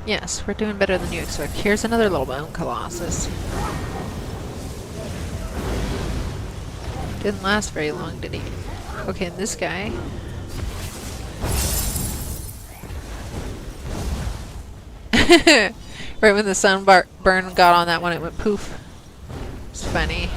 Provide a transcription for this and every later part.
Yes, we're doing better than you expect. Here's another little bone colossus. Didn't last very long, did he? Okay, and this guy. Right when the burn got on that one, it went poof. It's funny.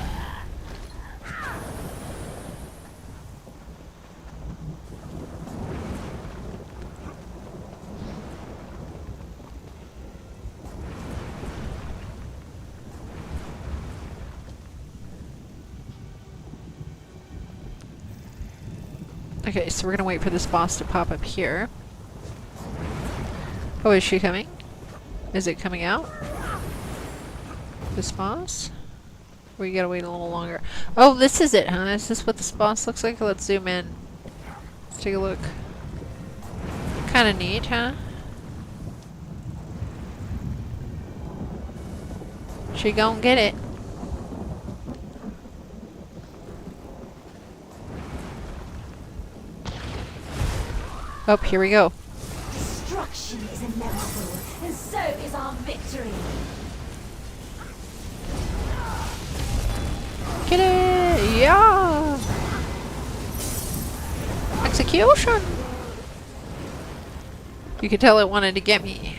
Okay, so we're gonna wait for this boss to pop up here. Oh, is she coming? Is it coming out? This boss? We gotta wait a little longer. Oh, this is it, huh? Is this what this boss looks like? Let's zoom in. Let's take a look. Kinda neat, huh? She gon' get it. Oh, here we go. Destruction is inevitable, and so is our victory. Get it! Yeah! Execution! You could tell it wanted to get me.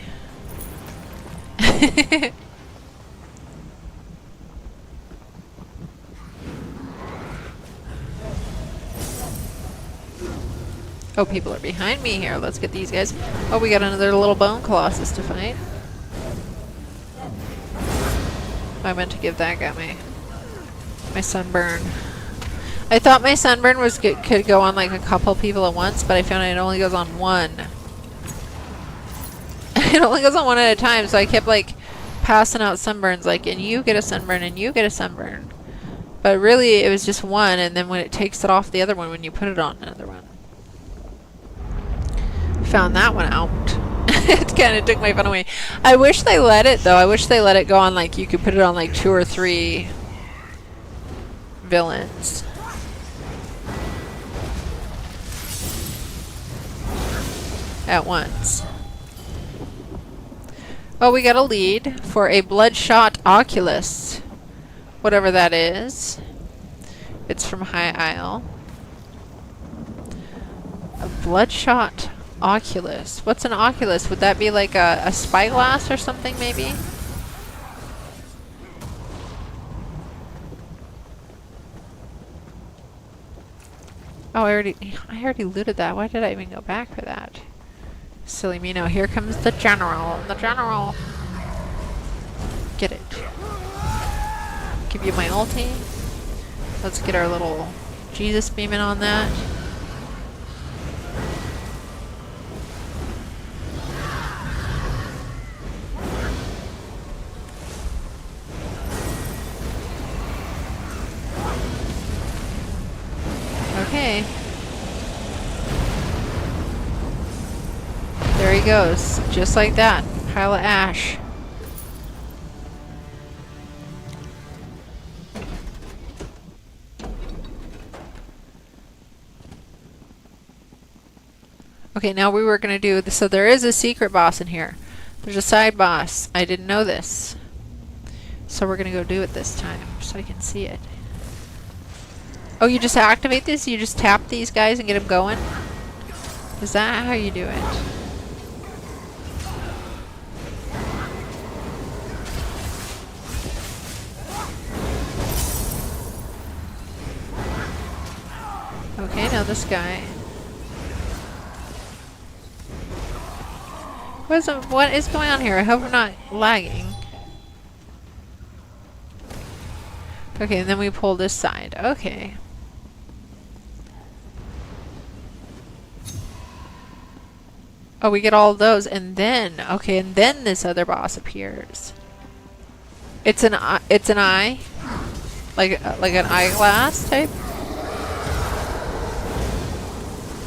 Oh, people are behind me here. Let's get these guys. Oh, we got another little bone colossus to fight. I meant to give that guy my sunburn. I thought my sunburn could go on like a couple people at once, but I found it only goes on one. It only goes on one at a time, so I kept like passing out sunburns, like, and you get a sunburn, and you get a sunburn. But really, it was just one, and then when it takes it off the other one, when you put it on another one. Found that one out. It kind of took my fun away. I wish they let it, though. I wish they let it go on, like, you could put it on, like, 2 or 3 villains. At once. Oh, we got a lead for a bloodshot oculus. Whatever that is. It's from High Isle. A bloodshot oculus. What's an oculus? Would that be like a spyglass or something, maybe? Oh, I already looted that. Why did I even go back for that? Silly me. No, here comes the general. The general. Get it. Give you my ulti. Let's get our little Jesus beaming on that. Okay. There he goes. Just like that. Pile of ash. Okay, now we were going to do this. So there is a secret boss in here. There's a side boss. I didn't know this. So we're going to go do it this time so I can see it. Oh, you just activate this? You just tap these guys and get them going? Is that how you do it? Okay, now this guy. What is going on here? I hope I'm not lagging. Okay, and then we pull this side. Okay. Oh, we get all of those, and then, okay, and then this other boss appears. It's an eye, like an eyeglass type.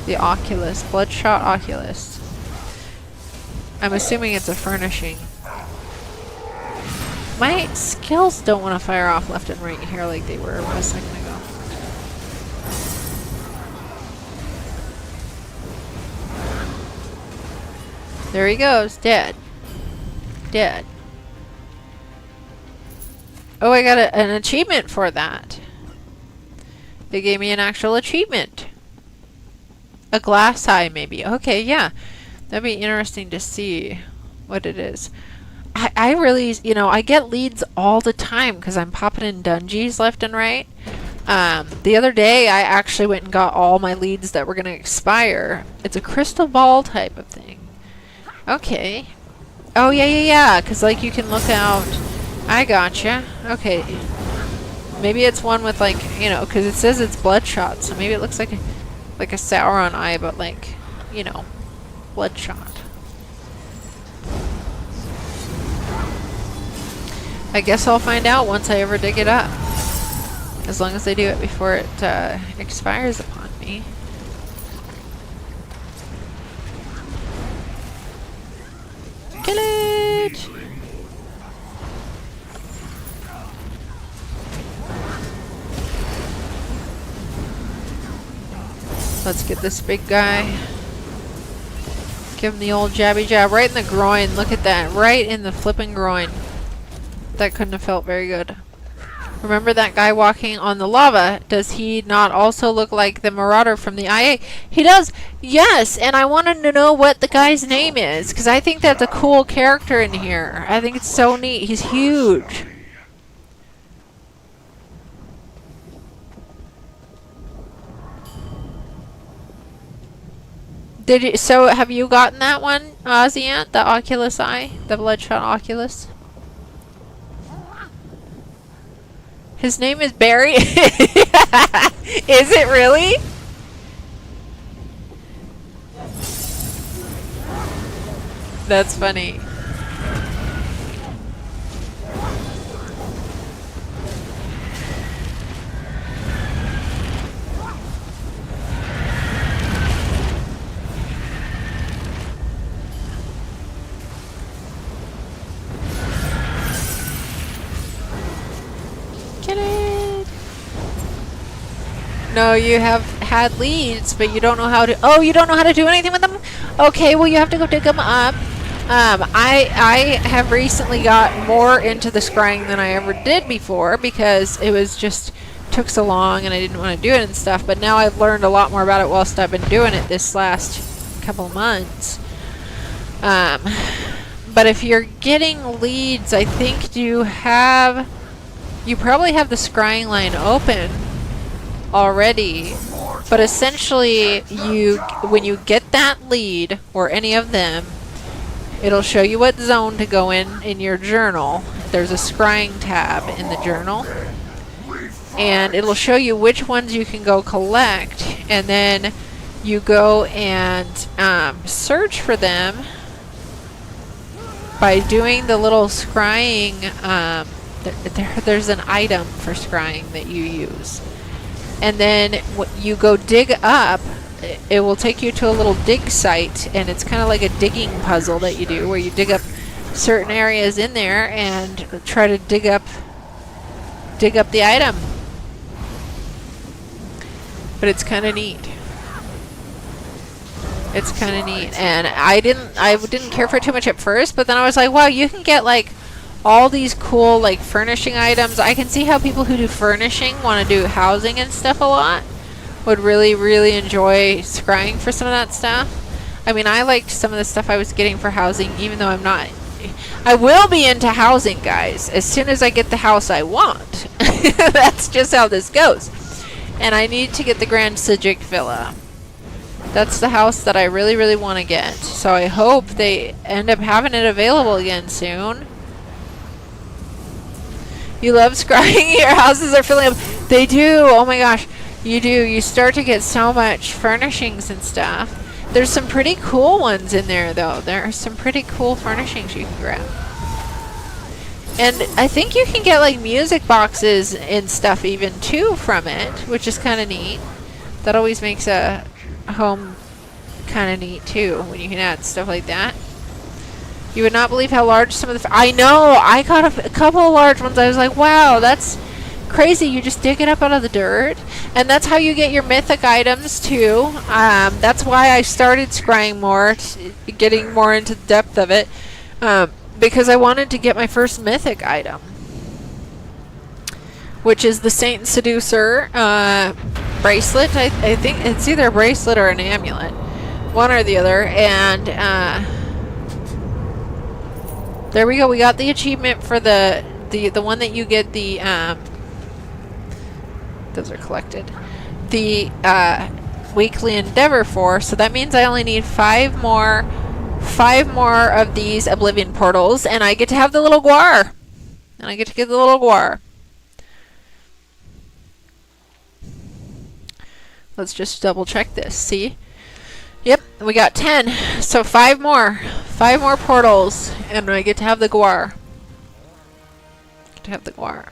The Oculus, Bloodshot Oculus. I'm assuming it's a furnishing. My skills don't want to fire off left and right here like they were a second ago. There he goes, dead. did. Oh, I got an achievement for that. They gave me an actual achievement. A glass eye, maybe. Okay, yeah. That'd be interesting to see what it is. I really, you know, I get leads all the time because I'm popping in dungeons left and right. The other day, I actually went and got all my leads that were going to expire. It's a crystal ball type of thing. Okay. Oh, yeah. Because, like, you can look out. I gotcha. Okay. Maybe it's one with, like, you know, because it says it's bloodshot. So maybe it looks like a Sauron eye, but, like, you know, bloodshot. I guess I'll find out once I ever dig it up. As long as they do it before it expires upon me. Kill it! Let's get this big guy. Give him the old jabby jab right in the groin. Look at that. Right in the flipping groin. That couldn't have felt very good. Remember that guy walking on the lava? Does he not also look like the Marauder from the IA? He does! Yes! And I wanted to know what the guy's name is, because I think that's a cool character in here. I think it's so neat. He's huge. So have you gotten that one, Ozzy, the Oculus Eye? The Bloodshot Oculus? His name is Barry? Is it really? That's funny. Get it! No, you have had leads, but you don't know how to... Oh, you don't know how to do anything with them? Okay, well, you have to go dig them up. I have recently got more into the scrying than I ever did before because it was just... took so long and I didn't want to do it and stuff, but now I've learned a lot more about it whilst I've been doing it this last couple of months. But if you're getting leads, I think you probably have the scrying line open already, but essentially when you get that lead or any of them, it'll show you what zone to go in your journal. There's a scrying tab in the journal, and it'll show you which ones you can go collect, and then you go and search for them by doing the little scrying. There's an item for scrying that you use, and then you go dig up. It will take you to a little dig site, and it's kind of like a digging puzzle that you do where you dig up certain areas in there and try to dig up the item. But it's kind of neat. It's kind of neat, and I didn't care for it too much at first, but then I was like, wow, you can get like all these cool like furnishing items. I can see how people who do furnishing want to do housing and stuff a lot would really enjoy scrying for some of that stuff. I mean, I liked some of the stuff I was getting for housing, even though I'm not. I will be into housing, guys, as soon as I get the house I want. That's just how this goes. And I need to get the Grand Sijik Villa. That's the house that I really want to get. So I hope they end up having it available again soon. You love scrying? Your houses are filling up. They do. Oh my gosh. You do. You start to get so much furnishings and stuff. There's some pretty cool ones in there, though. There are some pretty cool furnishings you can grab. And I think you can get, like, music boxes and stuff even, too, from it, which is kind of neat. That always makes a home kind of neat, too, when you can add stuff like that. You would not believe how large some of the... I know! I got a couple of large ones. I was like, wow, that's crazy. You just dig it up out of the dirt. And that's how you get your mythic items, too. That's why I started scrying more, getting more into the depth of it. because I wanted to get my first mythic item, which is the Saint Seducer bracelet. I think it's either a bracelet or an amulet, one or the other. And there we go. We got the achievement for the one that you get the those are collected, the weekly endeavor for. So that means I only need 5 more of these Oblivion portals, and I get to have the little guar. And I get to get the little guar. Let's just double check this. See? Yep, we got 10. So 5 more. 5 more portals, and I get to have the guar. Get to have the guar.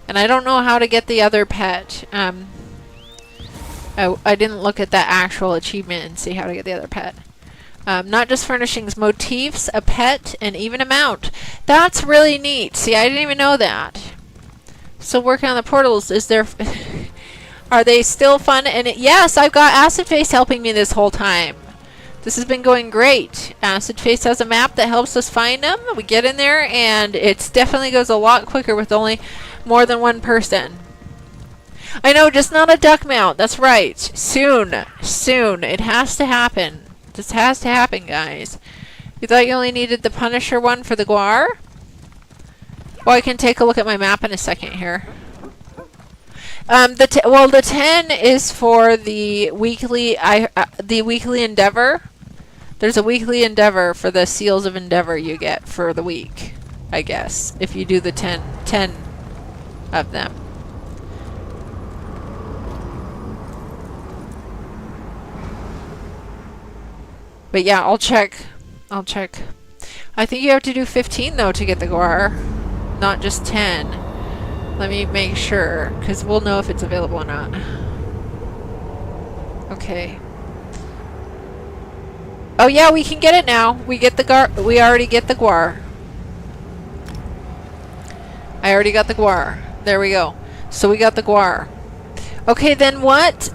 And I don't know how to get the other pet. I didn't look at that actual achievement and see how to get the other pet. Not just furnishings, motifs, a pet, and even a mount. That's really neat. See, I didn't even know that. So working on the portals, is there... Are they still fun? And yes, I've got Acid Face helping me this whole time. This has been going great. Acid Face has a map that helps us find them. We get in there, and it definitely goes a lot quicker with only more than one person. I know, just not a duck mount. That's right. Soon. Soon. It has to happen. This has to happen, guys. You thought you only needed the Punisher one for the guar? Well, I can take a look at my map in a second here. The 10 is for the weekly endeavor. There's a weekly endeavor for the Seals of Endeavor you get for the week, I guess, if you do the 10 of them. But yeah, I'll check. I think you have to do 15 though to get the guar, not just 10. Let me make sure, because we'll know if it's available or not. Okay. Oh yeah, we can get it now. We get the guar. We already get the guar. I already got the guar. There we go. So we got the guar. Okay, then what?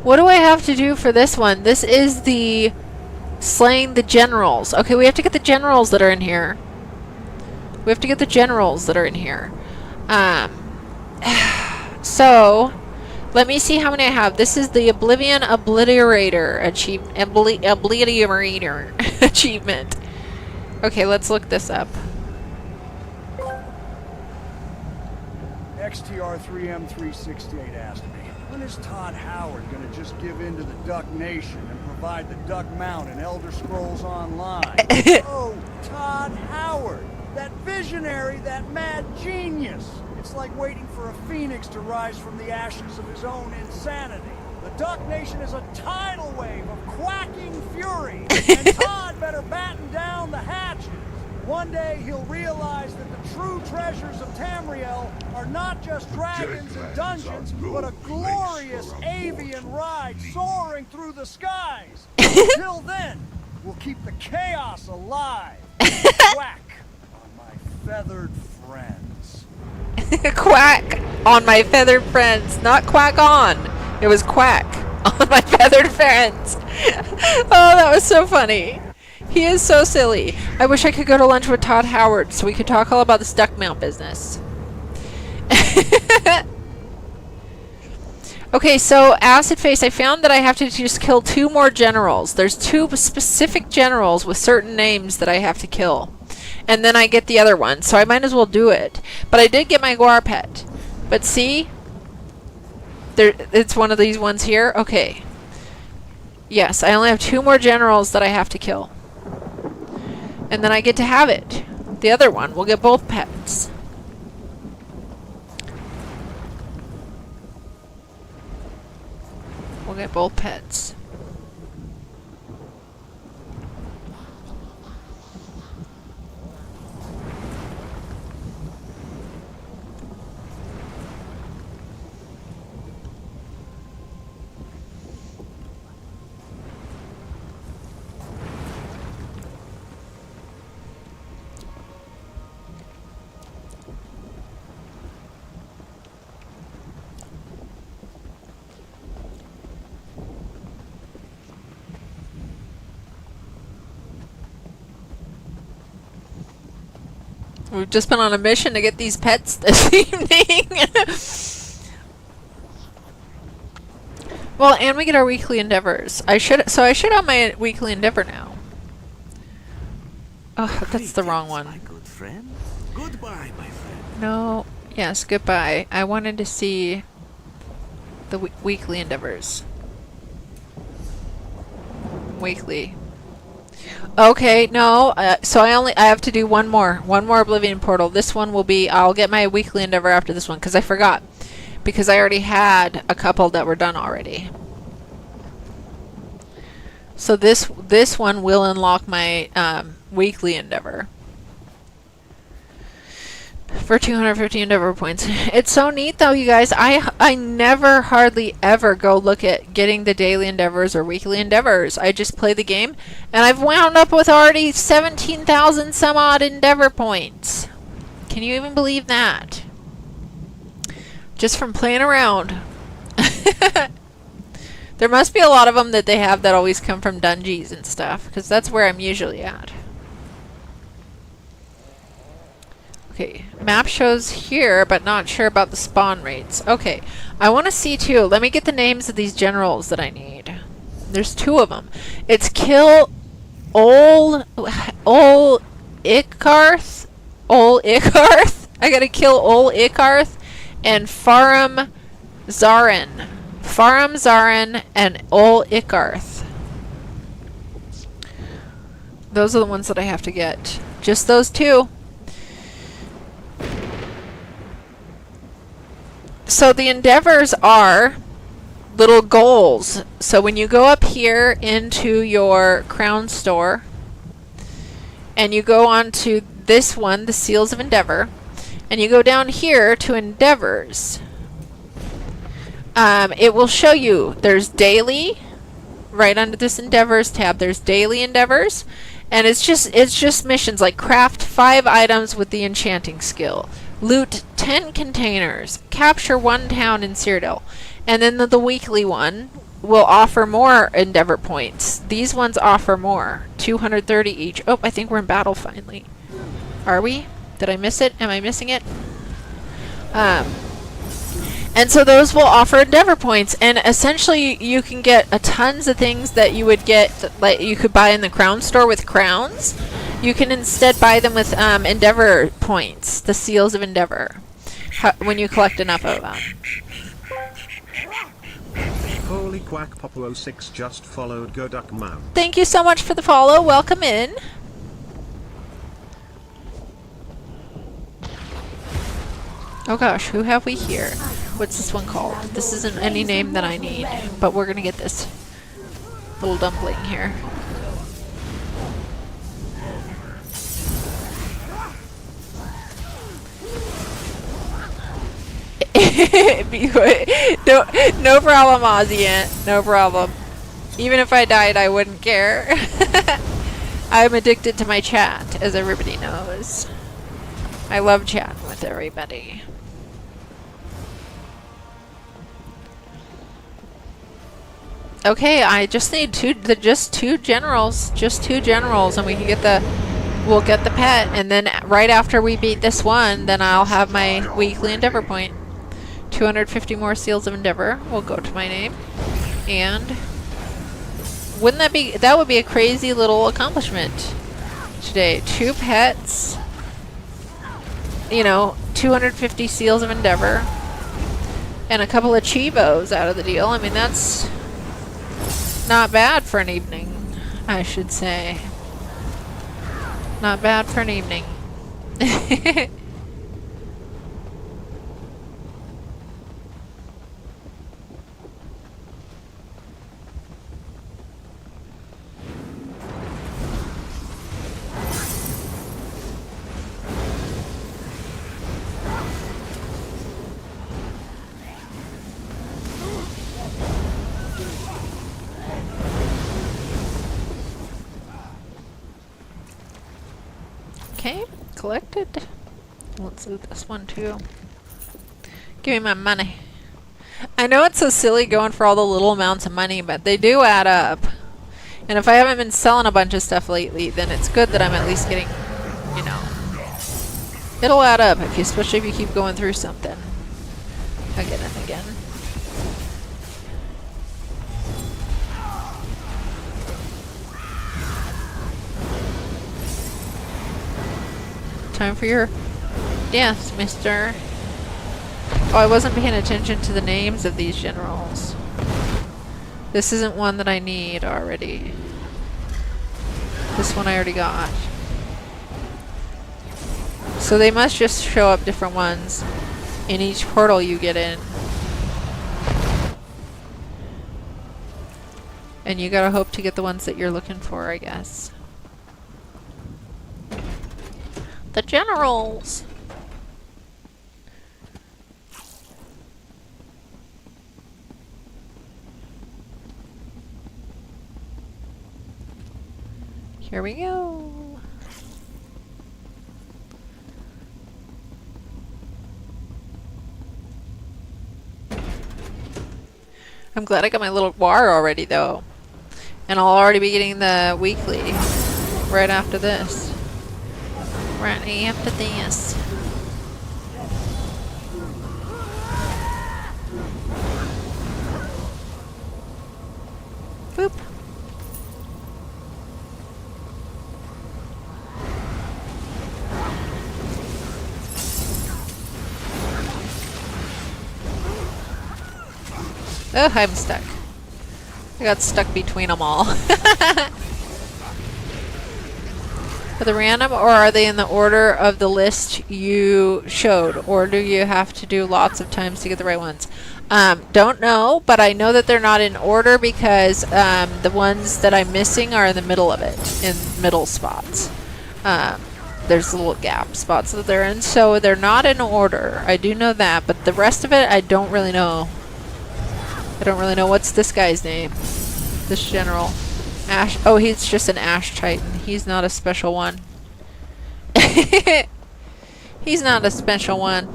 What do I have to do for this one? This is the slaying the generals. Okay, we have to get the generals that are in here. We have to get the generals that are in here. So, let me see how many I have. This is the Oblivion Obliterator Obliterator achievement. Okay, let's look this up. XTR3M368 asked me, when is Todd Howard gonna just give in to the Duck Nation and provide the Duck Mount in Elder Scrolls Online? Oh, Todd Howard! That visionary, that mad genius. It's like waiting for a phoenix to rise from the ashes of his own insanity. The Duck Nation is a tidal wave of quacking fury, and Todd better batten down the hatches. One day he'll realize that the true treasures of Tamriel are not just dragons and dungeons, but a glorious avian ride soaring through the skies. Until then, we'll keep the chaos alive. Quack. Feathered friends. Quack on my feathered friends. Not quack on. It was quack on my feathered friends. Oh, that was so funny. He is so silly. I wish I could go to lunch with Todd Howard so we could talk all about this duck mount business. Okay, so Acid Face, I found that I have to just kill 2 more generals. There's 2 specific generals with certain names that I have to kill. And then I get the other one, so I might as well do it. But I did get my guar pet. But see? It's one of these ones here. Okay. Yes, I only have 2 more generals that I have to kill. And then I get to have it. The other one, we'll get both pets. We'll get both pets. We've just been on a mission to get these pets this evening. Well, and we get our weekly endeavors. I should have my weekly endeavor now. Oh, that's the wrong one. My good friend. Goodbye, my friend. No. Yes, goodbye. I wanted to see the weekly endeavors. Weekly. Okay, no. So I have to do one more Oblivion Portal. This one will be. I'll get my weekly endeavor after this one because I forgot. Because I already had a couple that were done already. So this one will unlock my weekly endeavor for 250 endeavor points. It's so neat though, you guys. I never hardly ever go look at getting the daily endeavors or weekly endeavors. I just play the game and I've wound up with already 17,000 some odd endeavor points. Can you even believe that? Just from playing around. There must be a lot of them that they have that always come from dungeons and stuff, because that's where I'm usually at. Okay, map shows here, but not sure about the spawn rates. Okay, I want to see too. Let me get the names of these generals that I need. There's two of them. It's Kill Ol Ikarth. Ol Ikarth. I gotta kill Ol Ikarth and Farum Zarin. Farum Zarin and Ol Ikarth. Those are the ones that I have to get. Just those two. So the endeavors are little goals. So when you go up here into your crown store and you go on to this one, the Seals of Endeavor, and you go down here to endeavors, it will show you there's daily, right under this endeavors tab, there's daily endeavors, and it's just missions like craft 5 items with the enchanting skill, loot 10 containers, capture 1 town in Cyrodiil, and then the weekly one will offer more endeavor points. These ones offer more, 230 each. Oh, I think we're in battle finally. Are we? Did I miss it? Am I missing it? And so those will offer endeavor points, and essentially you can get tons of things that you would get, like you could buy in the crown store with crowns. You can instead buy them with endeavor points, the Seals of Endeavor, when you collect enough of them. Holy Quack Popo 06 just followed Go Duck Mount. Thank you so much for the follow. Welcome in. Oh gosh, who have we here? What's this one called? This isn't any name that I need, but we're gonna get this little dumpling here. No problem, Ozzy. No problem. Even if I died, I wouldn't care. I'm addicted to my chat, as everybody knows. I love chatting with everybody. Okay, I just need two generals, and we can get we'll get the pet, and then right after we beat this one, then I'll have my weekly endeavor point. 250 more Seals of Endeavor will go to my name, and wouldn't that would be a crazy little accomplishment today. 2 pets, you know, 250 Seals of Endeavor, and a couple of Chivos out of the deal. I mean, that's not bad for an evening, I should say. Not bad for an evening. Okay, collected. Let's loot this one too. Give me my money. I know it's so silly going for all the little amounts of money, but they do add up. And if I haven't been selling a bunch of stuff lately, then it's good that I'm at least getting, you know, It'll add up, if you, especially if you keep going through something. Again and again. Time for your dance, mister. Oh, I wasn't paying attention to the names of these generals. This isn't one that I need already. This one I already got. So they must just show up different ones in each portal you get in. And you gotta hope to get the ones that you're looking for, I guess. The generals! Here we go. I'm glad I got my little war already though. And I'll already be getting the weekly right after this. Right after this. Boop. Oh, I'm stuck. I got stuck between them all. Are they random, or are they in the order of the list you showed? Or do you have to do lots of times to get the right ones? Don't know, but I know that they're not in order because the ones that I'm missing are in the middle of it, in middle spots. There's little gap spots that they're in, so they're not in order. I do know that, but the rest of it, I don't really know. I don't really know. What's this guy's name? This general. Ash. Oh, he's just an Ash Titan. He's not a special one. He's not a special one.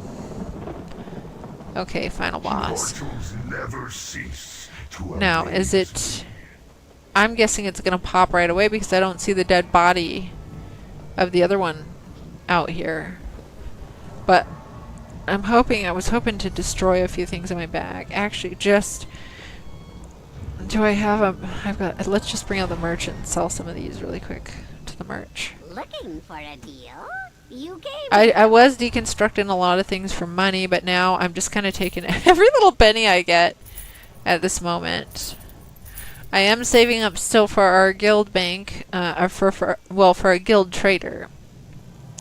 Okay, final boss. Never cease to Now, is it... I'm guessing it's gonna pop right away because I don't see the dead body of the other one out here. But I'm hoping... I was hoping to destroy a few things in my bag. Actually, just... Do I have a... I've got... Let's just bring out the merchant and sell some of these really quick to the merch. Looking for a deal? You gave I was deconstructing a lot of things for money, but now I'm just kind of taking every little penny I get at this moment. I am saving up still for our guild bank, for a guild trader.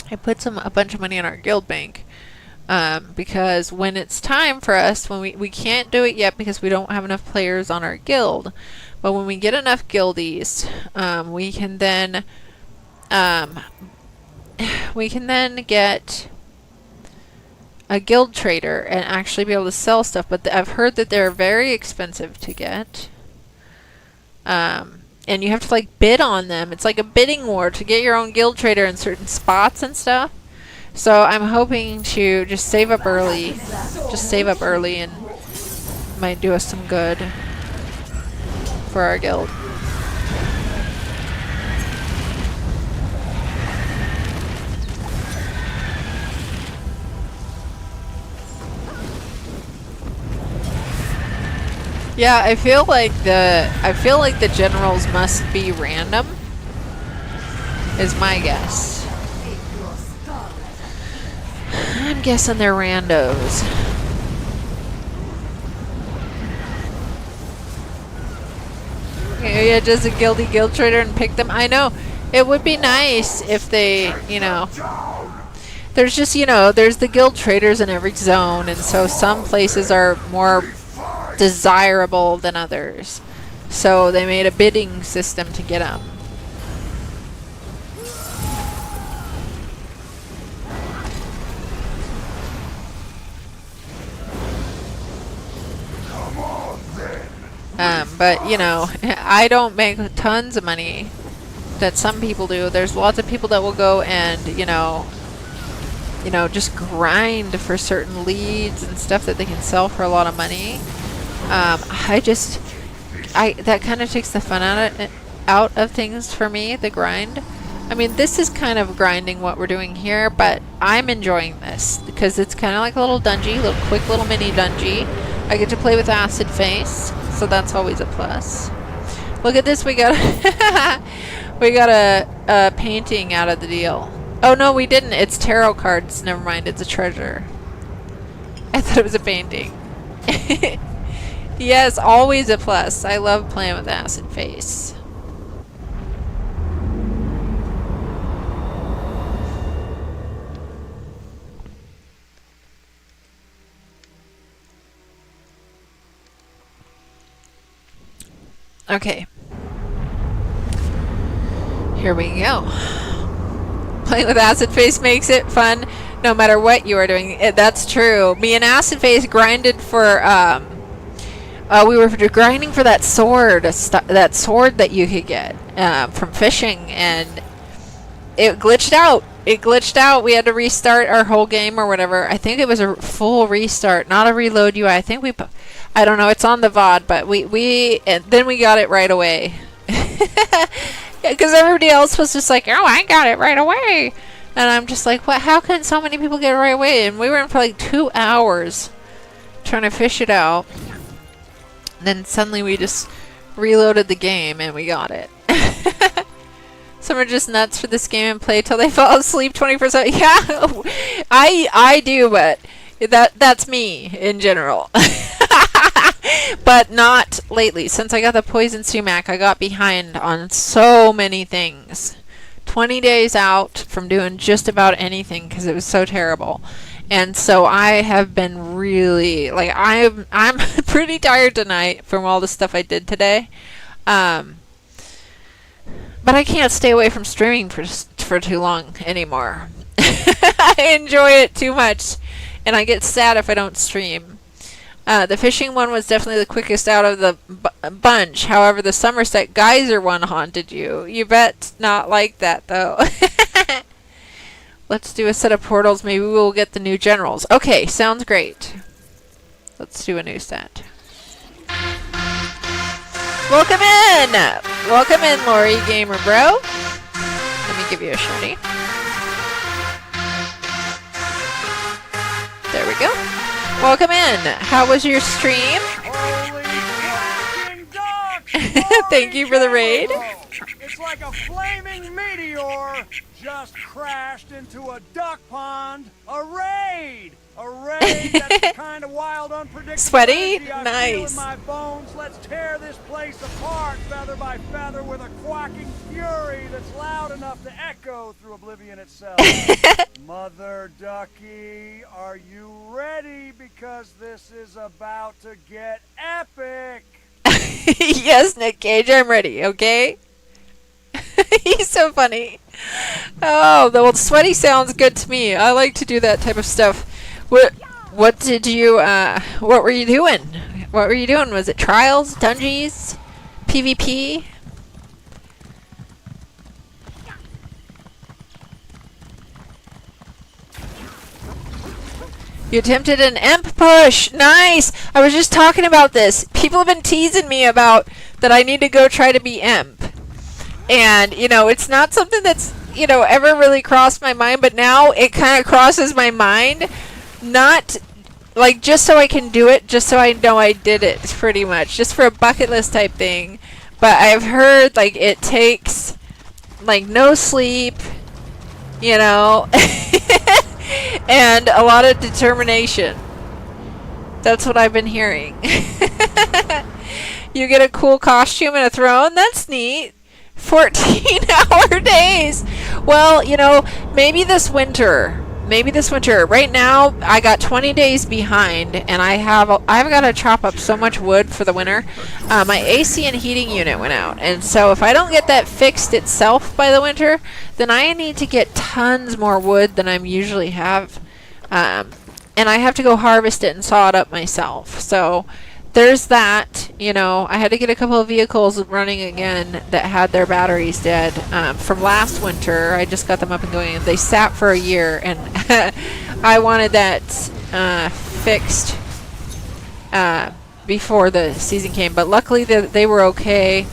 I put a bunch of money in our guild bank. Because when it's time for us, when we can't do it yet because we don't have enough players on our guild, but when we get enough guildies, we can then get a guild trader and actually be able to sell stuff. But I've heard that they're very expensive to get, and you have to like bid on them. It's like a bidding war to get your own guild trader in certain spots and stuff. So I'm hoping to just save up early. Just save up early and might do us some good for our guild. Yeah, I feel like the generals must be random. Is my guess. I'm guessing they're randos. Yeah, just a guild trader and pick them. I know. It would be nice if they, there's just, there's the guild traders in every zone, and so some places are more desirable than others. So they made a bidding system to get them. But, I don't make tons of money that some people do. There's lots of people that will go and, just grind for certain leads and stuff that they can sell for a lot of money. That kind of takes the fun out of things for me, the grind. I mean, this is kind of grinding what we're doing here, but I'm enjoying this because it's kind of like a little dungeon, little quick little mini dungeon. I get to play with Acid Face, so that's always a plus. Look at this, we got we got a painting out of the deal. Oh no, we didn't. It's tarot cards. Never mind, it's a treasure. I thought it was a painting. Yes, always a plus. I love playing with Acid Face. Okay. Here we go. Playing with Acid Face makes it fun no matter what you are doing. That's true. Me and Acid Face grinded for, we were grinding for that sword, that sword that you could get from fishing, and it glitched out. It glitched out. We had to restart our whole game or whatever. I think it was a full restart, not a reload UI. I think I don't know. It's on the VOD, but and then we got it right away. Because everybody else was just like, oh, I got it right away. And I'm just like, what? How can so many people get it right away? And we were in for like 2 hours trying to fish it out. Then suddenly we just reloaded the game and we got it. Some are just nuts for this game and play till they fall asleep 20%. Yeah, I do, but that's me in general. But not lately. Since I got the poison sumac, I got behind on so many things. 20 days out from doing just about anything because it was so terrible. And so I have been really, like, I'm pretty tired tonight from all the stuff I did today. But I can't stay away from streaming for too long anymore. I enjoy it too much, and I get sad if I don't stream. The fishing one was definitely the quickest out of the bunch. However, the Somerset Geyser one haunted you. You bet not like that, though. Let's do a set of portals. Maybe we'll get the new generals. Okay, sounds great. Let's do a new set. Welcome in! Welcome in, Lori Gamer Bro. Let me give you a shiny. There we go. Welcome in. How was your stream? Holy fucking duck! Thank you for the raid. It's like a flaming meteor just crashed into a duck pond. A raid! A raid that's the kind of wild, unpredictable Sweaty? energy I Nice. feel in my bones. Let's tear this place apart, feather by feather, with a quacking fury that's loud enough to echo through oblivion itself. Mother Ducky, are you ready? Because this is about to get epic. Yes, Nick Cage, I'm ready, okay? He's so funny. Oh, the old sweaty sounds good to me. I like to do that type of stuff. What did you, what were you doing? What were you doing? Was it trials, dungeons, PvP? You attempted an emp push. Nice. I was just talking about this. People have been teasing me about that I need to go try to be emp. And, you know, it's not something that's, you know, ever really crossed my mind, but now it kind of crosses my mind. Not, like, just so I can do it, just so I know I did it, pretty much. Just for a bucket list type thing. But I've heard, like, it takes, like, no sleep, you know, and a lot of determination. That's what I've been hearing. You get a cool costume and a throne? That's neat. 14-hour days. Well, you know, maybe this winter. Right now, I got 20 days behind, and I've got to chop up so much wood for the winter. My AC and heating unit went out, and so if I don't get that fixed itself by the winter, then I need to get tons more wood than I usually have, and I have to go harvest it and saw it up myself. So there's that. You know, I had to get a couple of vehicles running again that had their batteries dead from last winter. I just got them up and going, and they sat for a year, and I wanted that fixed before the season came, but luckily they were okay.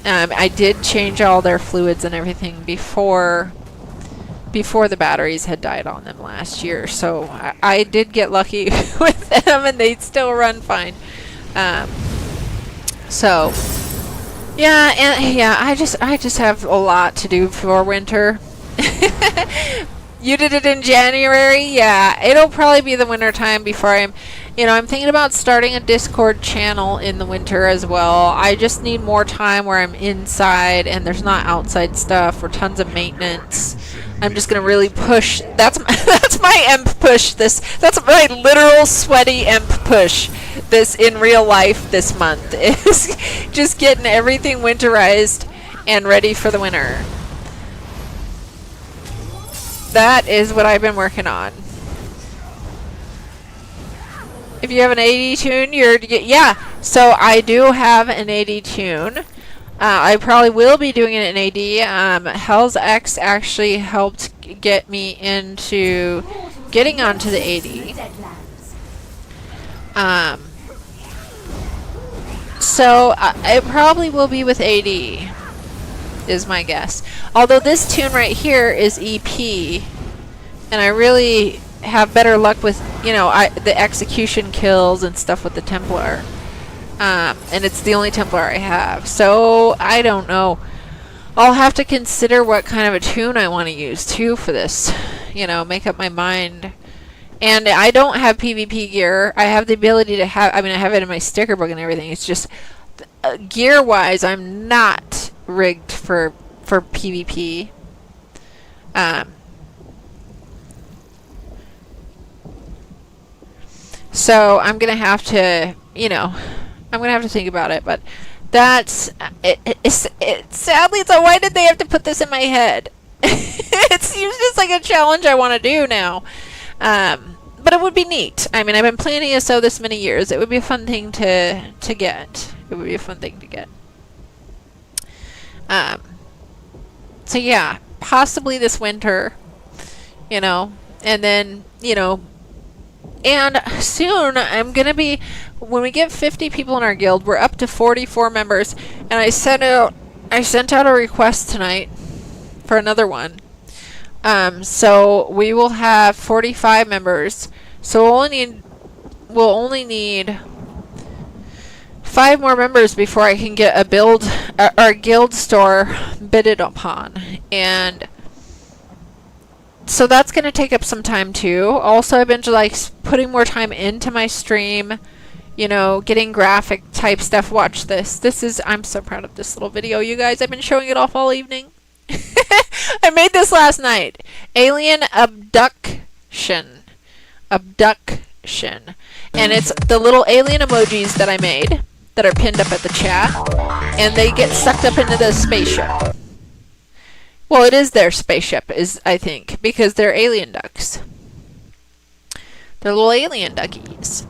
I did change all their fluids and everything before the batteries had died on them last year, so I did get lucky with them, and they still run fine. So yeah, and yeah, I just have a lot to do for winter. You did it in January? Yeah, it'll probably be the winter time before I'm thinking about starting a Discord channel in the winter as well. I just need more time where I'm inside and there's not outside stuff or tons of maintenance. I'm just gonna really push. That's my emp push. That's my literal sweaty emp push. This in real life this month is just getting everything winterized and ready for the winter. That is what I've been working on. If you have an 80 tune, yeah. So I do have an 80 tune. I probably will be doing it in AD. Hell's X actually helped get me into getting onto the 80. So it probably will be with AD. Is my guess. Although this tune right here is EP, and I really have better luck with, the execution kills and stuff with the Templar. And it's the only Templar I have. So, I don't know. I'll have to consider what kind of a tune I want to use, too, for this. Make up my mind. And I don't have PvP gear. I have the ability to have, I have it in my sticker book and everything. It's just, gear-wise, I'm not rigged for PvP. So I'm gonna have to, think about it. But that's sadly, it's why did they have to put this in my head? It seems just like a challenge I want to do now. But it would be neat. I've been playing ESO this many years. It would be a fun thing to get. It would be a fun thing to get. So yeah, possibly this winter, and then, and soon I'm gonna be, when we get 50 people in our guild, we're up to 44 members, and I sent out a request tonight for another one. So we will have 45 members, so we'll only need 5 more members before I can get a build, our guild store bidded upon. And so that's going to take up some time too. Also, I've been putting more time into my stream, getting graphic type stuff. Watch this. I'm so proud of this little video, you guys. I've been showing it off all evening. I made this last night. Alien abduction. And it's the little alien emojis that I made that are pinned up at the chat, and they get sucked up into the spaceship. Well, it is their spaceship, I think, because they're alien ducks. They're little alien duckies.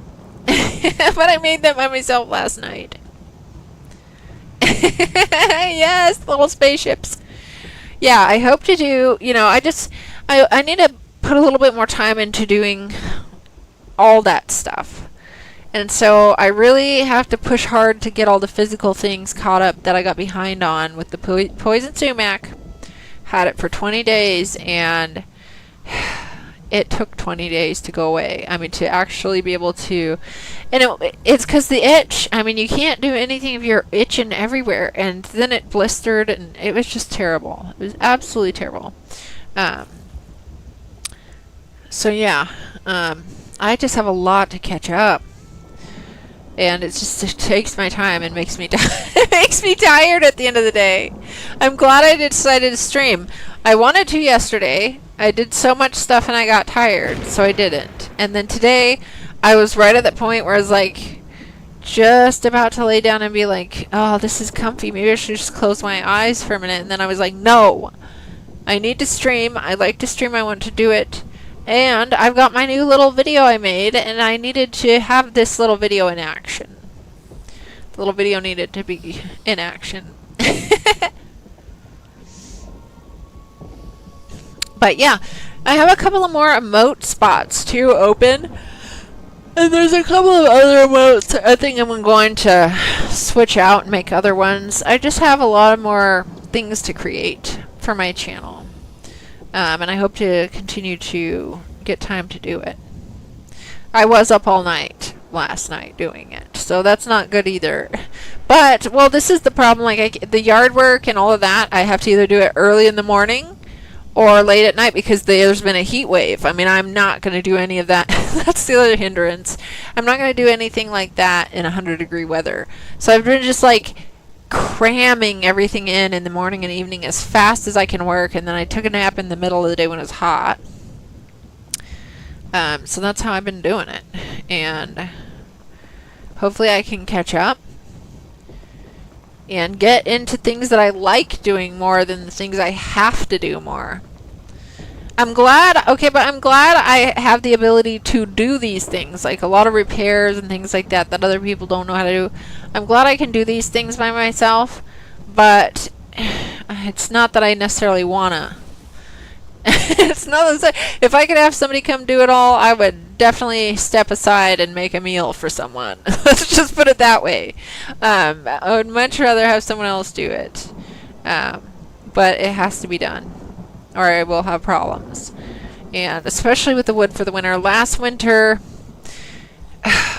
But I made them by myself last night. Yes, little spaceships. Yeah, I hope to do, I need to put a little bit more time into doing all that stuff. And so I really have to push hard to get all the physical things caught up that I got behind on with the poison sumac. Had it for 20 days, and it took 20 days to go away. To actually be able to, and it's because the itch. You can't do anything if you're itching everywhere, and then it blistered, and it was just terrible. It was absolutely terrible. So yeah, I just have a lot to catch up. And it takes my time and makes me it makes me tired at the end of the day. I'm glad I decided to stream. I wanted to yesterday. I did so much stuff and I got tired, so I didn't. And then today, I was right at that point where I was just about to lay down and be like, oh, this is comfy. Maybe I should just close my eyes for a minute. And then I was like, no, I need to stream. I like to stream. I want to do it. And I've got my new little video I made, and I needed to have this little video in action. The little video needed to be in action. But yeah, I have a couple of more emote spots to open. And there's a couple of other modes I think I'm going to switch out and make other ones. I just have a lot more things to create for my channel. And I hope to continue to get time to do it. I was up all night last night doing it, so that's not good either. But, well, this is the problem, like the yard work and all of that, I have to either do it early in the morning or late at night because there's been a heat wave. I mean, I'm not going to do any of that. That's the other hindrance. I'm not going to do anything like that in 100-degree weather. So I've been just like cramming everything in the morning and evening as fast as I can work, and then I took a nap in the middle of the day when it was hot. So that's how I've been doing it, and hopefully I can catch up and get into things that I like doing more than the things I have to do more. I'm glad I have the ability to do these things, like a lot of repairs and things like that that other people don't know how to do. I'm glad I can do these things by myself, but it's not that I necessarily wanna. It's not that if I could have somebody come do it all, I would definitely step aside and make a meal for someone. Let's just put it that way. I would much rather have someone else do it. But it has to be done, or I will have problems. And especially with the wood for the winter. Last winter,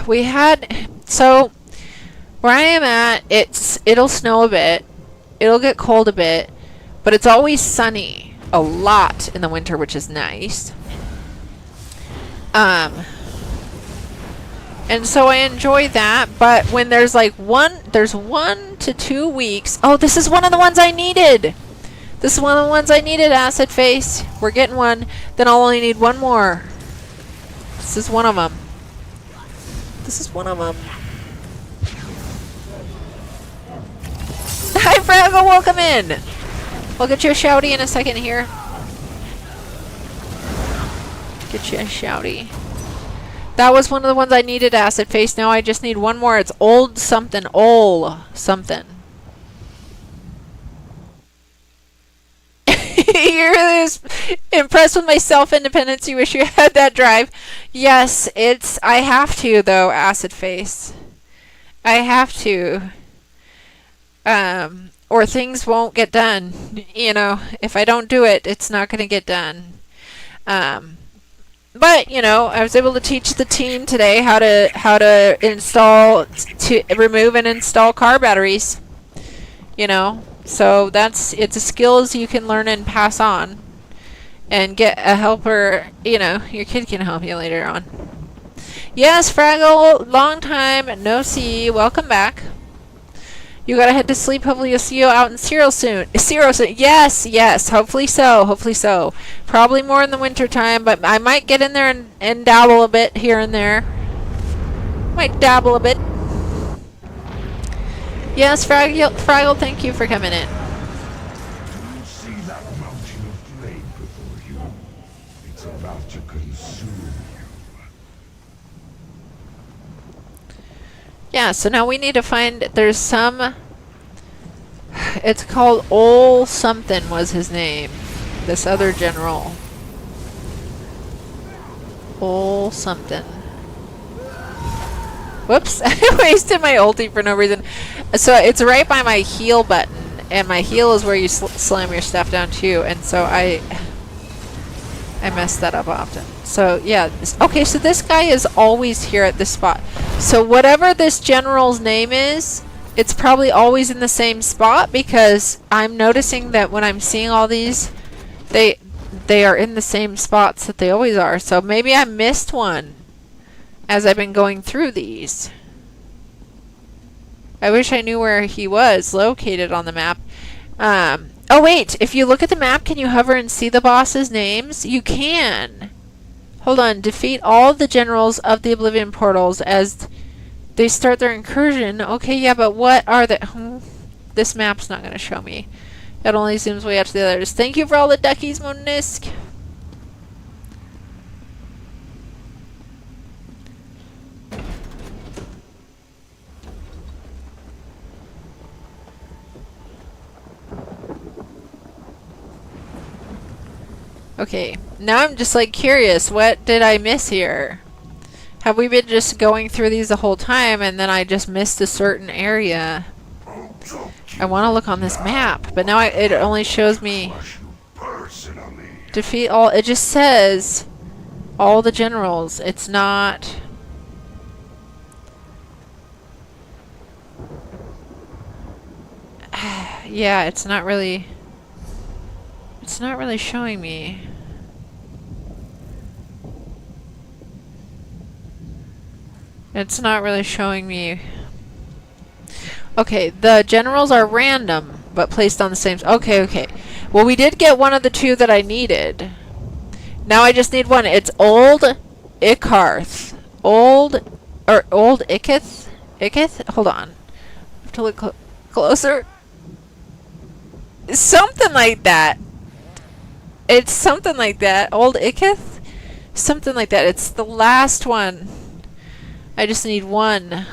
we had... So, where I am at, it'll snow a bit. It'll get cold a bit. But it's always sunny. A lot in the winter, which is nice. And so I enjoy that, but when there's like 1 to 2 weeks. Oh, this is one of the ones I needed. This is one of the ones I needed, Acid Face. We're getting one. Then I'll only need one more. This is one of them. This is one of them. Hi, Fraggle. Welcome in. I'll get you a shouty in a second here. Get you a shouty. That was one of the ones I needed, Acid Face. Now I just need one more. It's old something. Ol something. You're really impressed with my self-independence. You wish you had that drive. Yes, I have to, though, Acid Face. I have to. Or things won't get done. You know, if I don't do it, it's not going to get done. But, you know, I was able to teach the team today how to remove and install car batteries. You know, so it's a skills you can learn and pass on. And get a helper, you know, your kid can help you later on. Yes, Fraggle, long time no see. Welcome back. You gotta head to sleep. Hopefully you'll see you out in Cyril soon. Yes, yes. Hopefully so. Hopefully so. Probably more in the winter time, but I might get in there and dabble a bit here and there. Might dabble a bit. Yes, Fraggle, thank you for coming in. You see that mountain of flame before you? It's about to consume you. Yeah, so now we need to find, there's some, it's called Ol something was his name. This other general. Ol something. Whoops, I wasted my ulti for no reason. So it's right by my heal button, and my heal is where you slam your stuff down too, and so I mess that up often. So yeah, okay, so this guy is always here at this spot. So whatever this general's name is, it's probably always in the same spot, because I'm noticing that when I'm seeing all these, they are in the same spots that they always are. So maybe I missed one as I've been going through these. I wish I knew where he was located on the map. Oh wait, if you look at the map, can you hover and see the boss's names? You can. Hold on. Defeat all the generals of the Oblivion portals as they start their incursion. Okay, yeah, but what are the... This map's not going to show me. It only zooms way out to the others. Thank you for all the duckies, Monisk. Okay, now I'm just like curious, what did I miss here? Have we been just going through these the whole time and then I just missed a certain area? I want to look on this map, but now it only shows me Personally. defeat all. It just says all the generals. It's not. Yeah, it's not really. It's not really showing me. It's not really showing me. Okay, the generals are random, but placed on the same. Okay, okay. Well, we did get one of the two that I needed. Now I just need one. It's Old Icarth. Old Ikith? Ikith? Hold on. I have to look closer. Something like that. It's something like that. Old Ikith? Something like that. It's the last one. I just need one.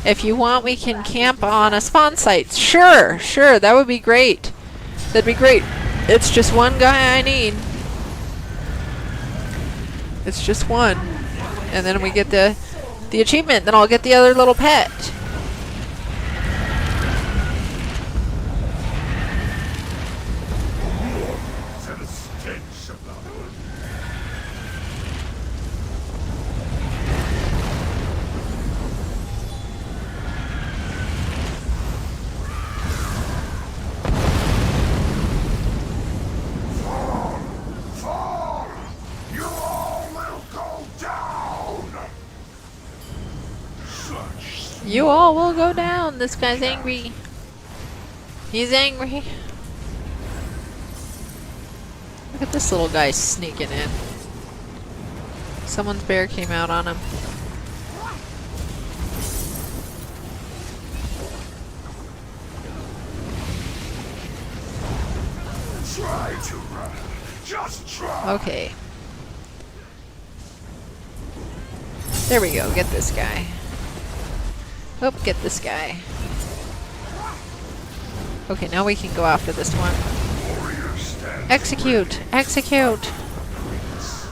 If you want, we can camp on a spawn site. Sure, sure, that would be great. That'd be great. It's just one guy I need. It's just one. And then we get the achievement. Then I'll get the other little pet. You all will go down. This guy's angry. He's angry. Look at this little guy sneaking in. Someone's bear came out on him. Try to run. Just try. Okay. There we go. Get this guy. Oh, get this guy. Okay, now we can go after this one. Execute! Execute!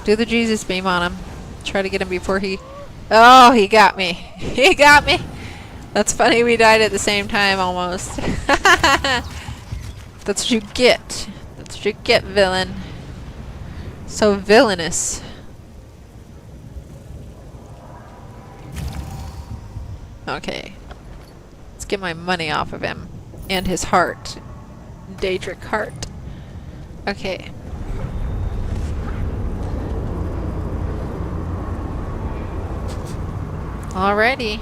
Do the Jesus beam on him. Try to get him before he... Oh, he got me. He got me! That's funny, we died at the same time almost. That's what you get. That's what you get, villain. So villainous. Okay. Let's get my money off of him. And his heart. Daedric heart. Okay. Alrighty.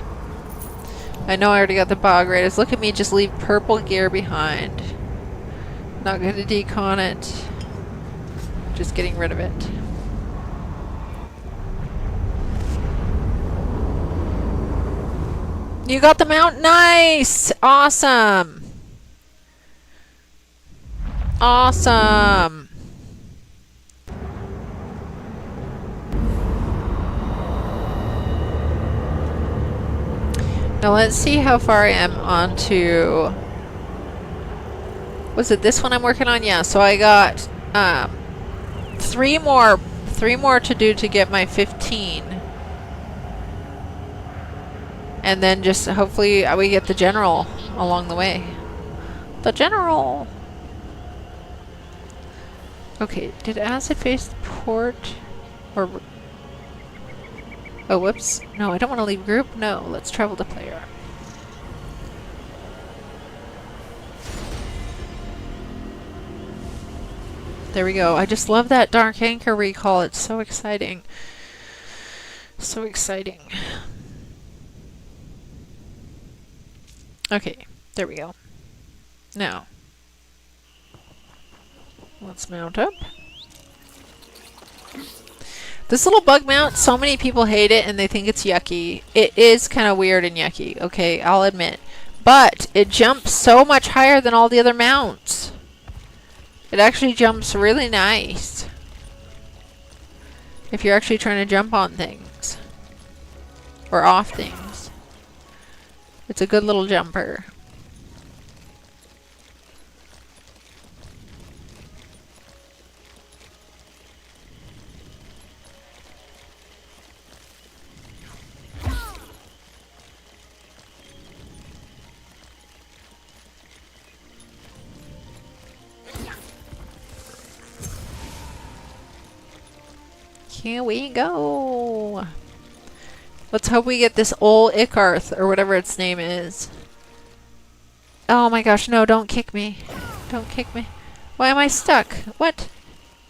I know I already got the bog raiders. Look at me just leave purple gear behind. Not gonna decon it. Just getting rid of it. You got the mount? Nice! Awesome! Awesome! Now let's see how far I am on to... Was it this one I'm working on? Yeah, so I got three more to do to get my 15. And then just hopefully we get the general along the way. The general! Okay, did acid face the port? Or... Oh, whoops. No, I don't want to leave group. No, let's travel to player. There we go. I just love that Dark Anchor recall. It's so exciting. So exciting. Okay, there we go. Now, let's mount up. This little bug mount, so many people hate it and they think it's yucky. It is kind of weird and yucky, okay, I'll admit. But it jumps so much higher than all the other mounts. It actually jumps really nice. If you're actually trying to jump on things. Or off things. It's a good little jumper. Here we go. Let's hope we get this old Icarth, or whatever its name is. Oh my gosh, no, don't kick me. Don't kick me. Why am I stuck? What?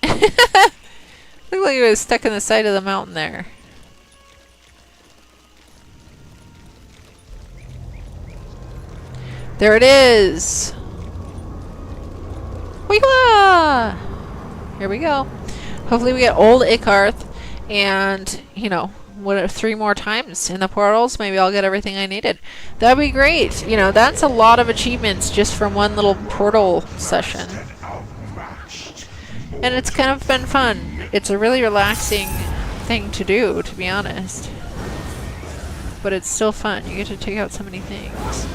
Looked like I was stuck in the side of the mountain there. There it is! Weewa! Here we go. Hopefully we get old Icarth, and, you know, what, 3 more times in the portals, maybe I'll get everything I needed. That'd be great. You know, that's a lot of achievements just from one little portal session. And it's kind of been fun. It's a really relaxing thing to do, to be honest. But it's still fun. You get to take out so many things.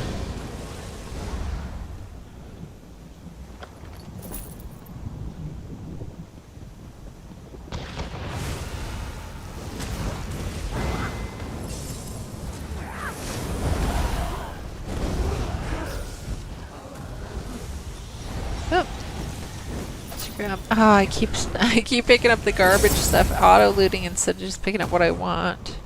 Oh. Oh, I keep picking up the garbage stuff, auto looting instead of just picking up what I want.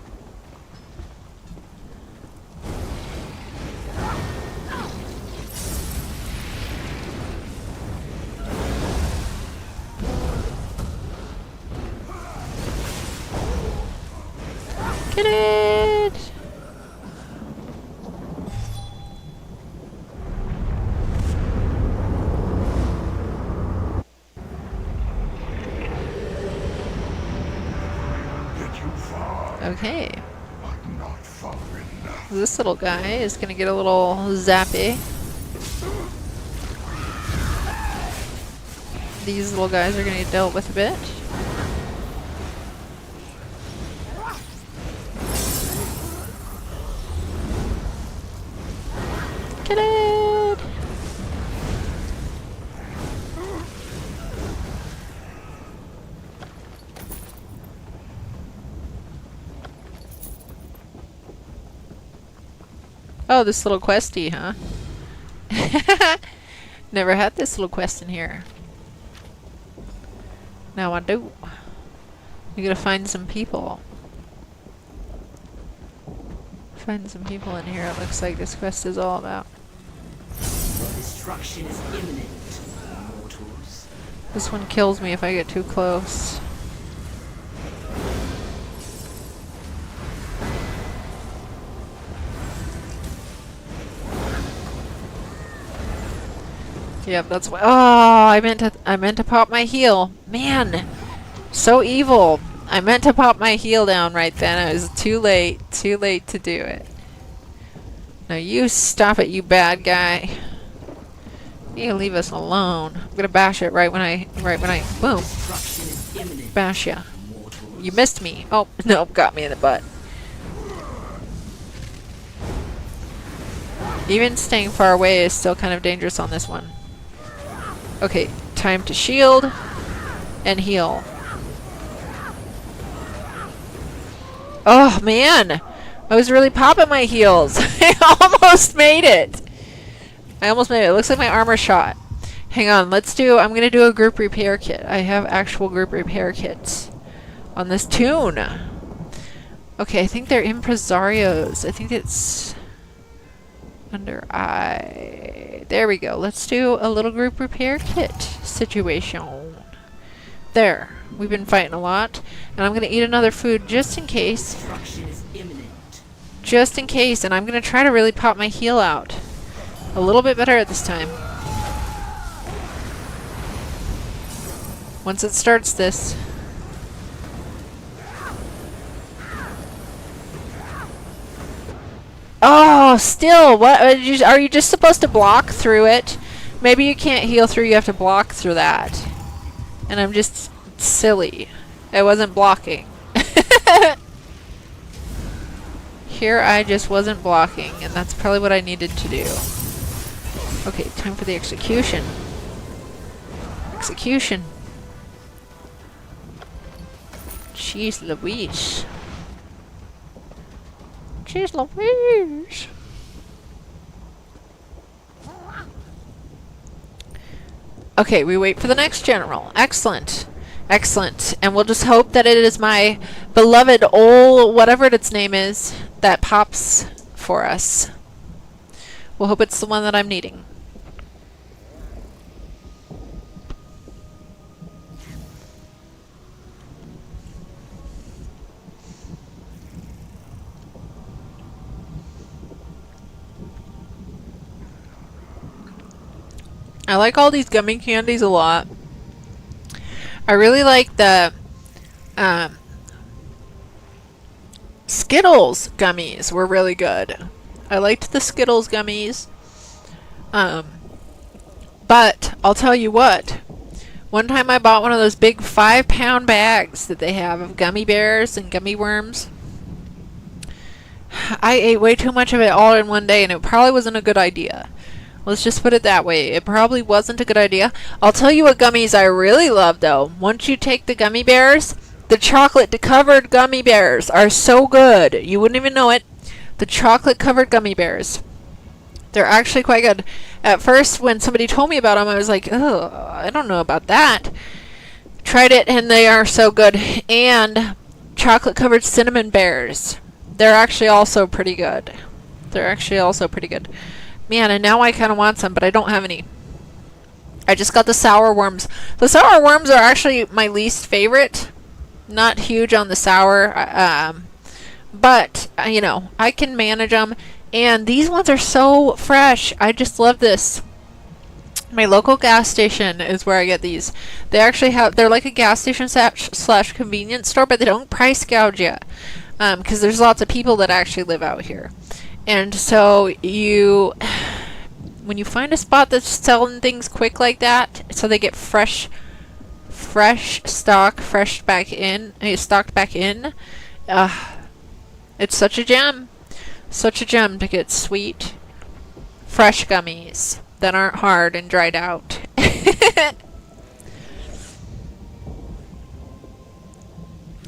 Get it! Okay. This little guy is gonna get a little zappy. These little guys are gonna get dealt with a bit. Get it! Oh, this little questy, huh? Never had this little quest in here. Now I do. You gotta find some people. Find some people in here, it looks like this quest is all about. Destruction is imminent, mortals. This one kills me if I get too close. Yep, that's why. Oh, I meant to pop my heal. Man, so evil. I meant to pop my heal down right then. It was too late to do it. Now you stop it, you bad guy. You leave us alone. I'm gonna bash it right when I boom. Bash ya. You missed me. Oh no, got me in the butt. Even staying far away is still kind of dangerous on this one. Okay, time to shield and heal. Oh man, I was really popping my heals. I almost made it. It looks like my armor shot. Hang on, I'm gonna do a group repair kit. I have actual group repair kits on this tune. Okay, I think they're impresarios. I think it's under I. There we go. Let's do a little group repair kit situation. There. We've been fighting a lot. And I'm going to eat another food just in case. Destruction is imminent. Just in case. And I'm going to try to really pop my heal out. A little bit better at this time. Once it starts this. Oh, still, what? Are you just supposed to block through it? Maybe you can't heal through, you have to block through that. And I'm just silly. I wasn't blocking. Here I just wasn't blocking, and that's probably what I needed to do. Okay, time for the execution. Execution. Jeez Louise. Jeez Louise. Okay, we wait for the next general. Excellent. Excellent. And we'll just hope that it is my beloved old, whatever its name is, that pops for us. We'll hope it's the one that I'm needing. I like all these gummy candies a lot. I really like the Skittles gummies were really good. I liked the Skittles gummies. But I'll tell you what. One time I bought one of those big 5-pound bags that they have of gummy bears and gummy worms. I ate way too much of it all in one day, and it probably wasn't a good idea. Let's just put it that way. It probably wasn't a good idea. I'll tell you what gummies I really love, though. Once you take the gummy bears, the chocolate-covered gummy bears are so good. You wouldn't even know it. The chocolate-covered gummy bears. They're actually quite good. At first, when somebody told me about them, I was like, oh, I don't know about that. Tried it, and they are so good. And chocolate-covered cinnamon bears. They're actually also pretty good. They're actually also pretty good. Man, and now I kind of want some, but I don't have any. I just got the sour worms. The sour worms are actually my least favorite. Not huge on the sour, but, you know, I can manage them. And these ones are so fresh. I just love this. My local gas station is where I get these. They actually have, they're like a gas station slash convenience store, but they don't price gouge you. Because there's lots of people that actually live out here. And so when you find a spot that's selling things quick like that, so they get stocked back in, it's such a gem. Such a gem to get sweet, fresh gummies that aren't hard and dried out.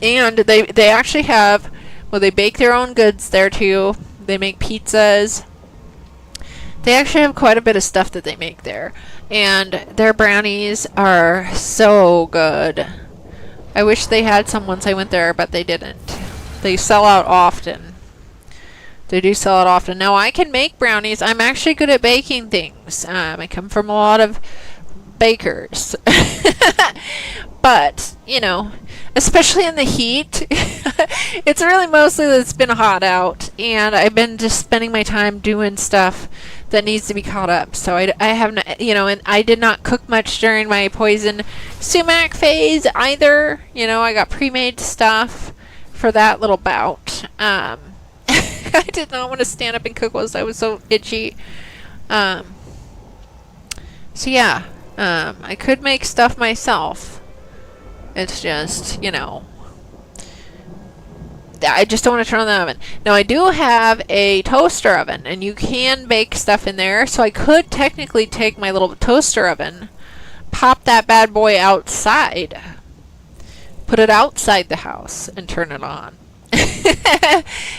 And they actually have, well, they bake their own goods there too. They make pizzas. They actually have quite a bit of stuff that they make there. And their brownies are so good. I wish they had some once I went there, but they didn't. They sell out often. They do sell it often. Now, I can make brownies. I'm actually good at baking things. I come from a lot of bakers. But, you know, especially in the heat, it's really mostly that it's been hot out, and I've been just spending my time doing stuff that needs to be caught up. So I have not, you know, and I did not cook much during my poison sumac phase either. You know, I got pre-made stuff for that little bout. I did not want to stand up and cook whilst I was so itchy. So yeah, I could make stuff myself. It's just, you know, I just don't want to turn on the oven. Now, I do have a toaster oven, and you can bake stuff in there. So I could technically take my little toaster oven, pop that bad boy outside, put it outside the house, and turn it on.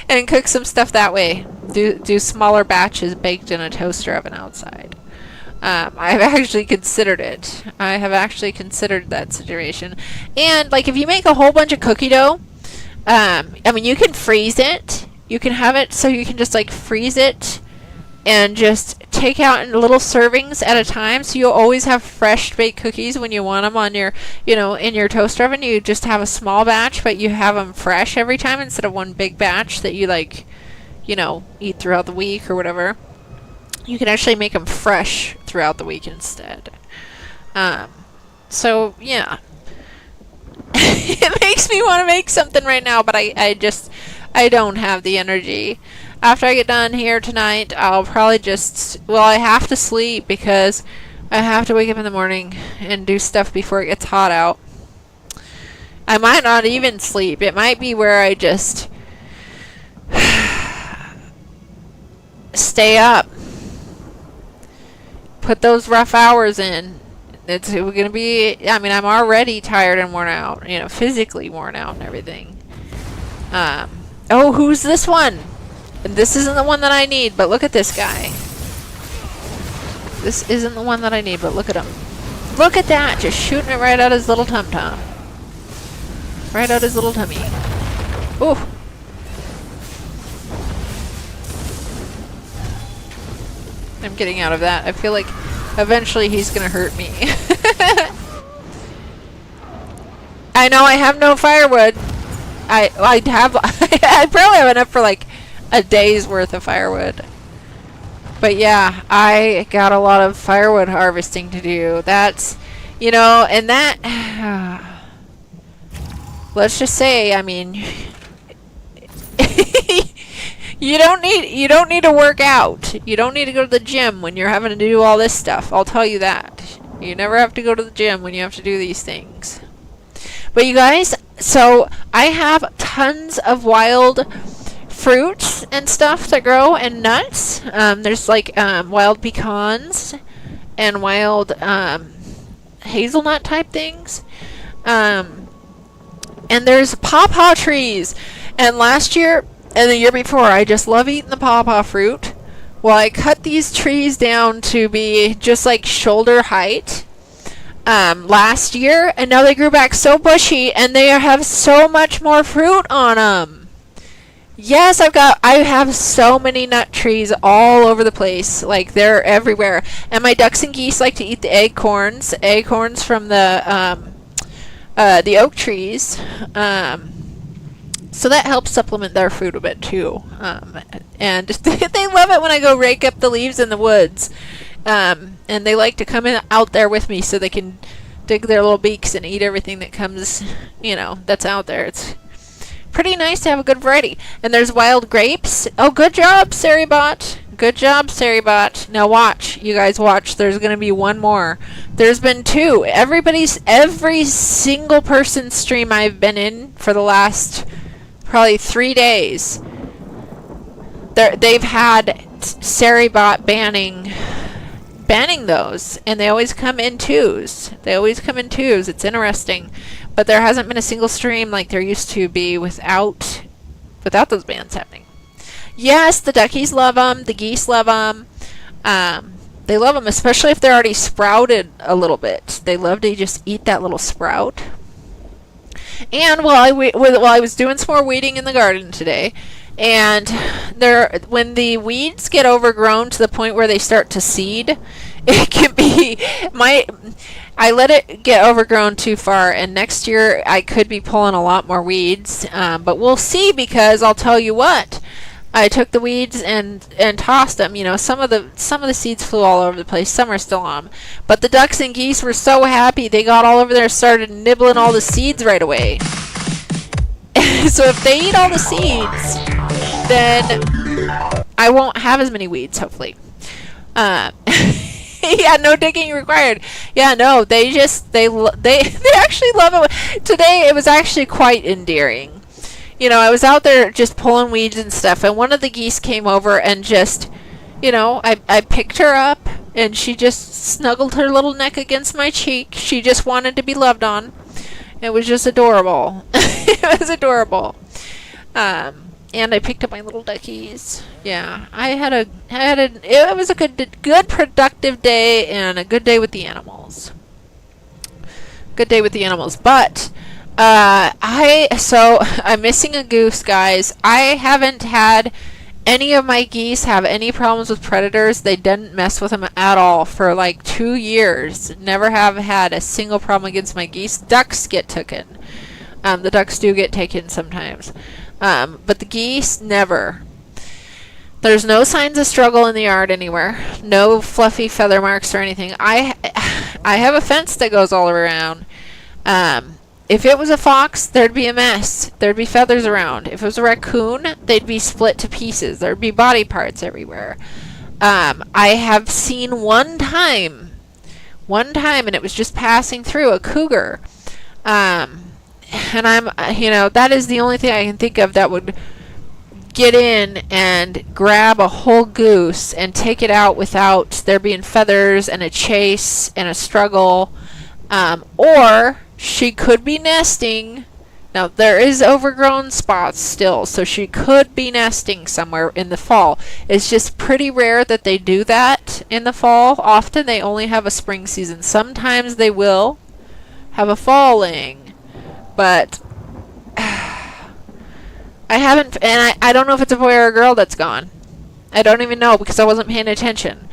And cook some stuff that way. Do smaller batches baked in a toaster oven outside. I've actually considered it. I have actually considered that situation. And, like, if you make a whole bunch of cookie dough, I mean, you can freeze it. You can have it so you can just, like, freeze it and just take out in little servings at a time. So you'll always have fresh baked cookies when you want them on your, you know, in your toaster oven. You just have a small batch, but you have them fresh every time instead of one big batch that you, like, you know, eat throughout the week or whatever. You can actually make them fresh throughout the week instead. So, yeah. It makes me want to make something right now, but I don't have the energy. After I get done here tonight, I'll probably just, well, I have to sleep because I have to wake up in the morning and do stuff before it gets hot out. I might not even sleep. It might be where I just stay up. Put those rough hours in. It's going to be, I mean, I'm already tired and worn out, you know, physically worn out and everything. Oh, who's this one? This isn't the one that I need, but look at this guy. This isn't the one that I need, but look at him. Look at that, just shooting it right out his little tum-tum. Right out his little tummy. Ooh. I'm getting out of that. I feel like eventually he's gonna hurt me. I know I have no firewood. I have I probably have enough for like a day's worth of firewood. But yeah, I got a lot of firewood harvesting to do. That's, you know, and that let's just say, I mean, you don't need to work out. You don't need to go to the gym when you're having to do all this stuff. I'll tell you that. You never have to go to the gym when you have to do these things. But you guys, so I have tons of wild fruits and stuff that grow and nuts. There's like wild pecans and wild hazelnut type things. And there's pawpaw trees. And last year and the year before, I just love eating the pawpaw fruit. Well, I cut these trees down to be just like shoulder height last year, and now they grew back so bushy, and they have so much more fruit on them. Yes, I have so many nut trees all over the place. Like, they're everywhere. And my ducks and geese like to eat the acorns from the oak trees. So that helps supplement their food a bit too. And they love it when I go rake up the leaves in the woods. And they like to come out there with me so they can dig their little beaks and eat everything that comes, you know, that's out there. It's pretty nice to have a good variety. And there's wild grapes. Oh, good job, Saribot. Good job, Saribot. Now watch. You guys watch. There's going to be one more. There's been two. Every single person's stream I've been in for the last probably 3 days, they've had Saribot banning those, and they always come in twos. It's interesting, but there hasn't been a single stream like there used to be without those bans happening. Yes, the duckies love them. The geese love them. They love them, especially if they're already sprouted a little bit. They love to just eat that little sprout. And while I was doing some more weeding in the garden today, and when the weeds get overgrown to the point where they start to seed, it can be I let it get overgrown too far, and next year I could be pulling a lot more weeds, but we'll see, because I'll tell you what, I took the weeds and tossed them. You know, some of the seeds flew all over the place. Some are still on. But the ducks and geese were so happy. They got all over there and started nibbling all the seeds right away. So if they eat all the seeds, then I won't have as many weeds, hopefully. Yeah, no digging required. Yeah, no, they actually love it. Today it was actually quite endearing. You know, I was out there just pulling weeds and stuff, and one of the geese came over and just, you know, I picked her up, and she just snuggled her little neck against my cheek. She just wanted to be loved on. It was just adorable. It was adorable. And I picked up my little duckies. Yeah, it was a good productive day, and a good day with the animals. But I'm missing a goose, guys. I haven't had any of my geese have any problems with predators. They didn't mess with them at all for like 2 years. Never have had a single problem against my geese. Ducks get taken. The ducks do get taken sometimes. But the geese, never. There's no signs of struggle in the yard anywhere. No fluffy feather marks or anything. I have a fence that goes all around. If it was a fox, there'd be a mess. There'd be feathers around. If it was a raccoon, they'd be split to pieces. There'd be body parts everywhere. I have seen one time, and it was just passing through, a cougar. And that is the only thing I can think of that would get in and grab a whole goose and take it out without there being feathers and a chase and a struggle. Or she could be nesting. Now, there is overgrown spots still, so she could be nesting somewhere in the fall. It's just pretty rare that they do that in the fall. Often they only have a spring season. Sometimes they will have a fall laying, but I haven't, and I don't know if it's a boy or a girl that's gone. I don't even know because I wasn't paying attention.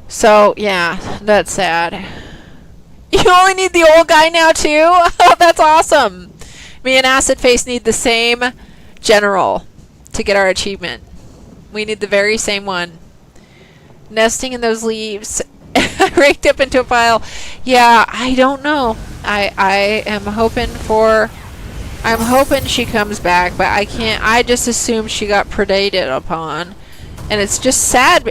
So, yeah, that's sad. You only need the old guy now, too? Oh, that's awesome. Me and Acid Face need the same general to get our achievement. We need the very same one. Nesting in those leaves. Raked up into a pile. Yeah, I don't know. I am hoping for... I'm hoping she comes back, but I can't... I just assume she got predated upon. And it's just sad,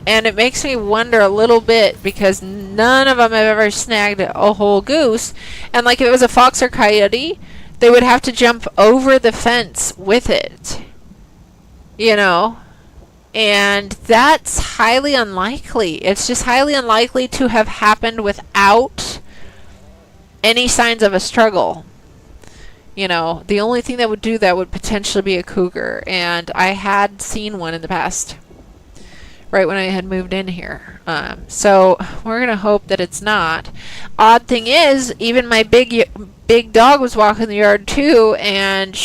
and it makes me wonder a little bit, because none of them have ever snagged a whole goose. And like if it was a fox or coyote, they would have to jump over the fence with it. You know? And that's highly unlikely. It's just highly unlikely to have happened without any signs of a struggle. You know, the only thing that would do that would potentially be a cougar. And I had seen one in the past. Right when I had moved in here. So we're going to hope that it's not. Odd thing is, even my big dog was walking the yard too, and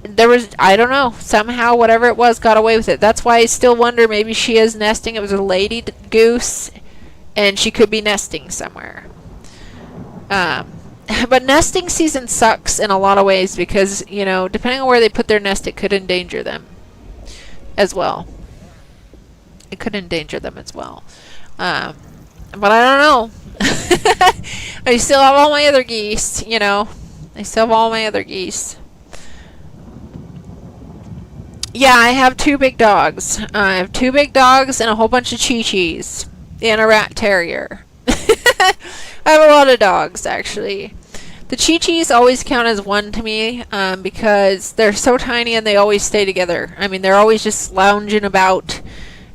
there was, I don't know, somehow whatever it was got away with it. That's why I still wonder, maybe she is nesting. It was a lady goose, and she could be nesting somewhere. But nesting season sucks in a lot of ways because, you know, depending on where they put their nest, it could endanger them as well. It could endanger them as well. But I don't know. I still have all my other geese, you know. I still have all my other geese. Yeah, I have 2 big dogs. I have 2 big dogs and a whole bunch of chi-chis. And a rat terrier. I have a lot of dogs, actually. The chi-chis always count as 1 to me, because they're so tiny and they always stay together. I mean, they're always just lounging about,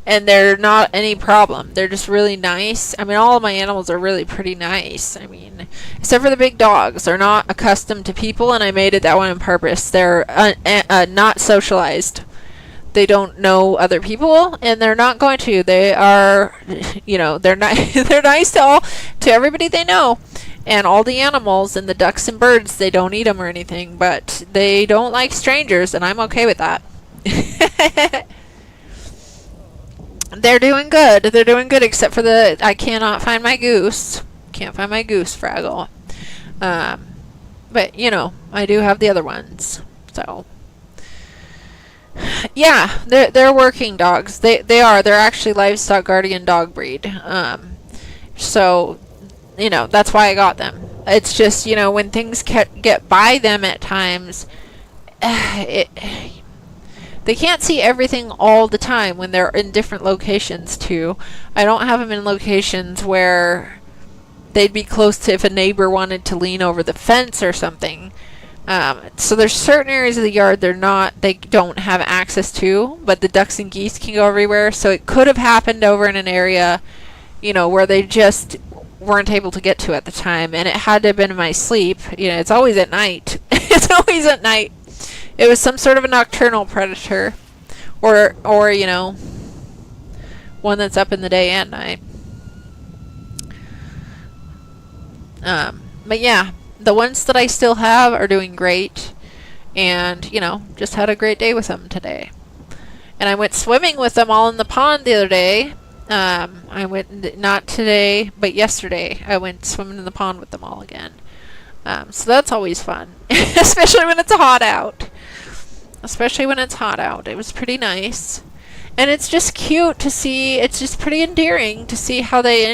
and they're not any problem. They're just really nice. I mean, all of my animals are really pretty nice. I mean, except for the big dogs. They're not accustomed to people, and I made it that one on purpose. They're not socialized. They don't know other people, and they're not going to. They are, you know, they're they're nice to everybody they know, and all the animals and the ducks and birds. They don't eat them or anything, but they don't like strangers, and I'm okay with that. They're doing good. They're doing good, except for I cannot find my goose. Can't find my goose, Fraggle. But you know, I do have the other ones, so. Yeah, they're working dogs. They're actually livestock guardian dog breed. So, you know, that's why I got them. It's just, you know, when things get by them at times, they can't see everything all the time when they're in different locations too. I don't have them in locations where they'd be close to if a neighbor wanted to lean over the fence or something. So there's certain areas of the yard they don't have access to, but the ducks and geese can go everywhere. So it could have happened over in an area, you know, where they just weren't able to get to at the time, and it had to have been in my sleep. You know, it's always at night. It's always at night. It was some sort of a nocturnal predator, or you know, one that's up in the day and night. But yeah. The ones that I still have are doing great, and, you know, just had a great day with them today. And I went swimming with them all in the pond the other day. I went, not today, but yesterday, I went swimming in the pond with them all again. So that's always fun, especially when it's hot out. Especially when it's hot out. It was pretty nice. And it's just cute to see, it's just pretty endearing to see how they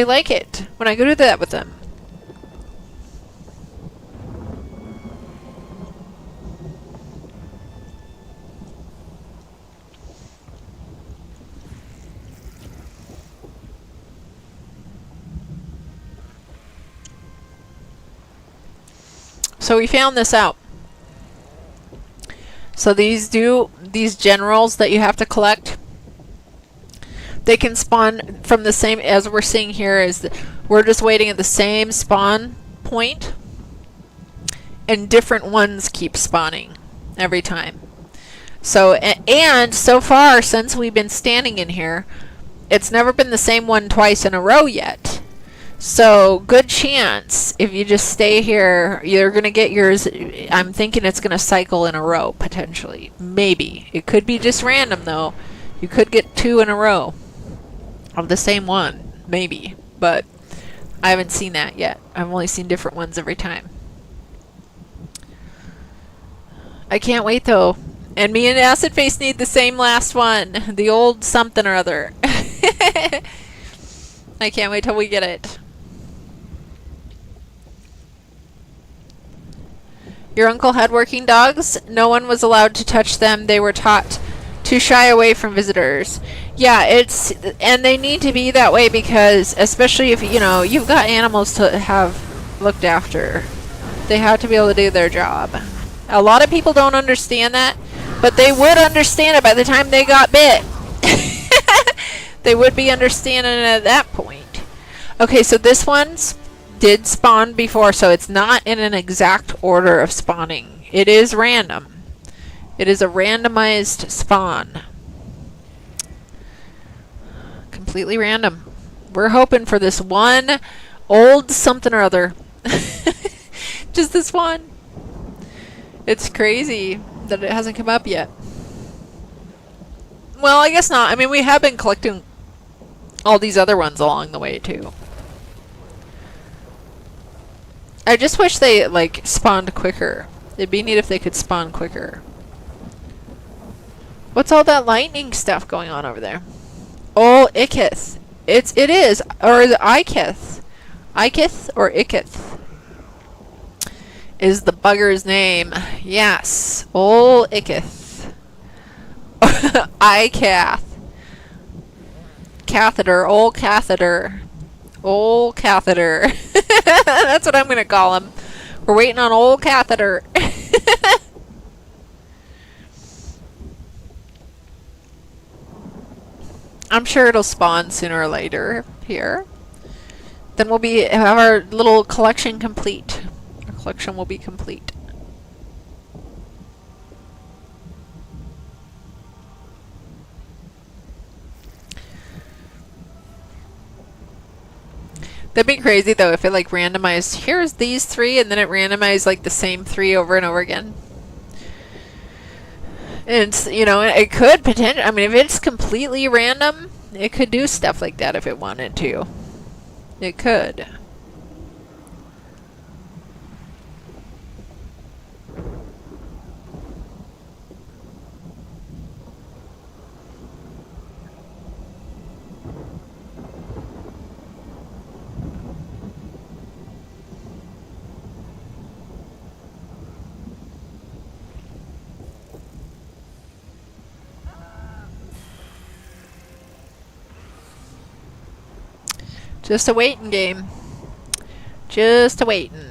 like it when I go do that with them. So we found this out. So these generals that you have to collect, they can spawn from the same, as we're seeing here, we're just waiting at the same spawn point, and different ones keep spawning every time. So, and so far, since we've been standing in here, it's never been the same one twice in a row yet. So, good chance if you just stay here, you're going to get yours. I'm thinking it's going to cycle in a row, potentially. Maybe. It could be just random, though. You could get 2 in a row of the same one. Maybe. But I haven't seen that yet. I've only seen different ones every time. I can't wait, though. And me and Acid Face need the same last one. The old something or other. I can't wait till we get it. Your uncle had working dogs. No one was allowed to touch them. They were taught to shy away from visitors. Yeah, and they need to be that way because, especially if, you know, you've got animals to have looked after. They have to be able to do their job. A lot of people don't understand that, but they would understand it by the time they got bit. They would be understanding it at that point. Okay, so this one's did spawn before, so it's not in an exact order of spawning. It is random. It is a randomized spawn. Completely random. We're hoping for this one old something or other. Just this one. It's crazy that it hasn't come up yet. Well, I guess not. I mean, we have been collecting all these other ones along the way, too. I just wish they, like, spawned quicker. It'd be neat if they could spawn quicker. What's all that lightning stuff going on over there? Oh, Ikith. It is. Or is it Ikith? Ikith or Ikith is the bugger's name. Yes. Old Ikith. Icath. Catheter. Old catheter. Old catheter. That's what I'm going to call him. We're waiting on old catheter. I'm sure it'll spawn sooner or later here. Then we'll have our little collection complete. Our collection will be complete. That'd be crazy though if it like randomized, here's these 3, and then it randomized like the same 3 over and over again. And it's, you know, it could potentially, I mean, if it's completely random, it could do stuff like that if it wanted to. It could. Just a waiting game. Just a waiting.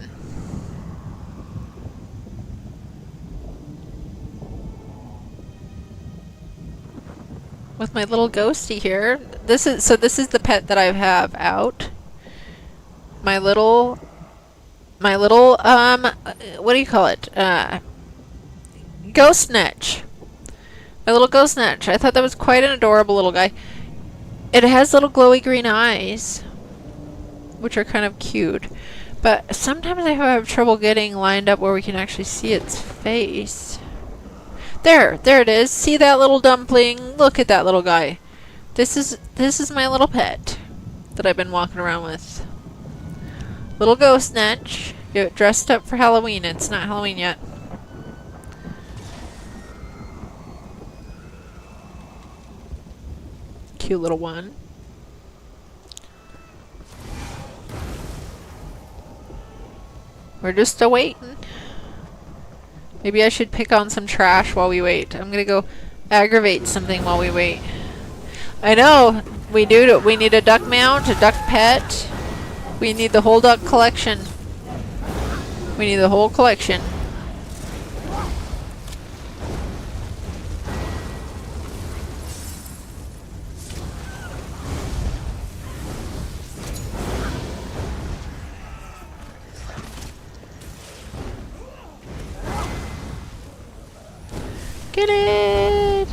With my little ghosty here. This is the pet that I have out. My little what do you call it? Ghost Netch. My little Ghost Netch. I thought that was quite an adorable little guy. It has little glowy green eyes, which are kind of cute. But sometimes I have trouble getting lined up where we can actually see its face. There it is. See that little dumpling? Look at that little guy. This is my little pet that I've been walking around with. Little Ghost Netch. Get dressed up for Halloween. It's not Halloween yet. Cute little one. We're just a-waiting. Maybe I should pick on some trash while we wait. I'm gonna go aggravate something while we wait. I know! We need a duck mount, a duck pet. We need the whole duck collection. We need the whole collection. Get it!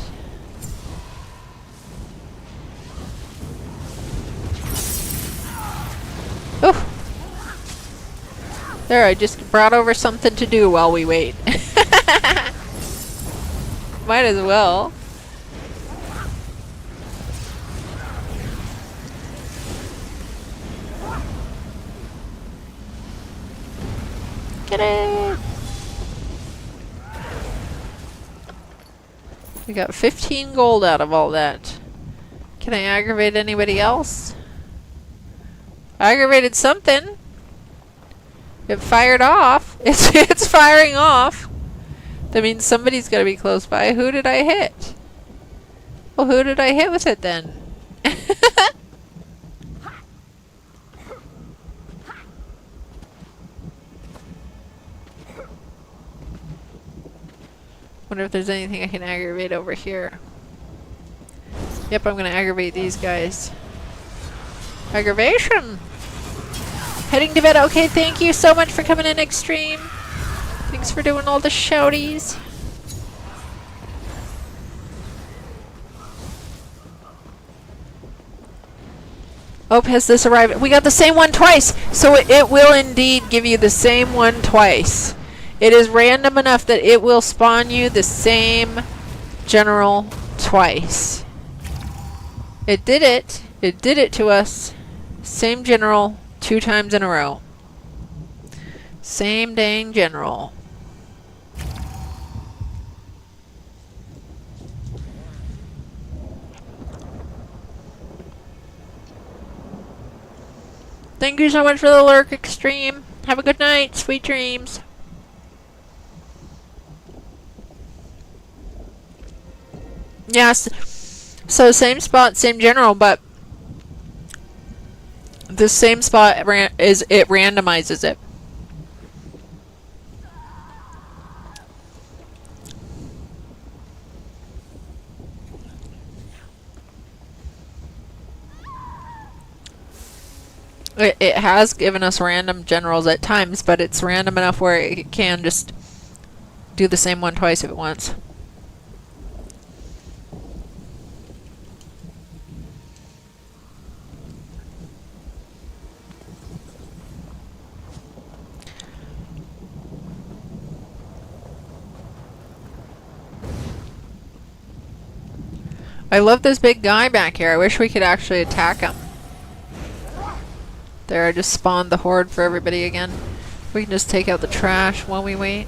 Oh! There, I just brought over something to do while we wait. Might as well. Get it! We got 15 gold out of all that. Can I aggravate anybody else? Aggravated something. It fired off. It's firing off. That means somebody's gotta be close by. Who did I hit? Well, who did I hit with it then? Wonder if there's anything I can aggravate over here. Yep, I'm gonna aggravate these guys. Aggravation! Heading to bed. Okay, thank you so much for coming in, Extreme. Thanks for doing all the shouties. Oh, has this arrived? We got the same one twice! So it will indeed give you the same one twice. It is random enough that it will spawn you the same general twice. It did it. It did it to us. Same general 2 times in a row. Same dang general. Thank you so much for the lurk, Extreme. Have a good night. Sweet dreams. Yes. So same spot, same general, but the same spot it randomizes it. It has given us random generals at times, but it's random enough where it can just do the same one twice if it wants. I love this big guy back here. I wish we could actually attack him. There, I just spawned the horde for everybody again. We can just take out the trash while we wait.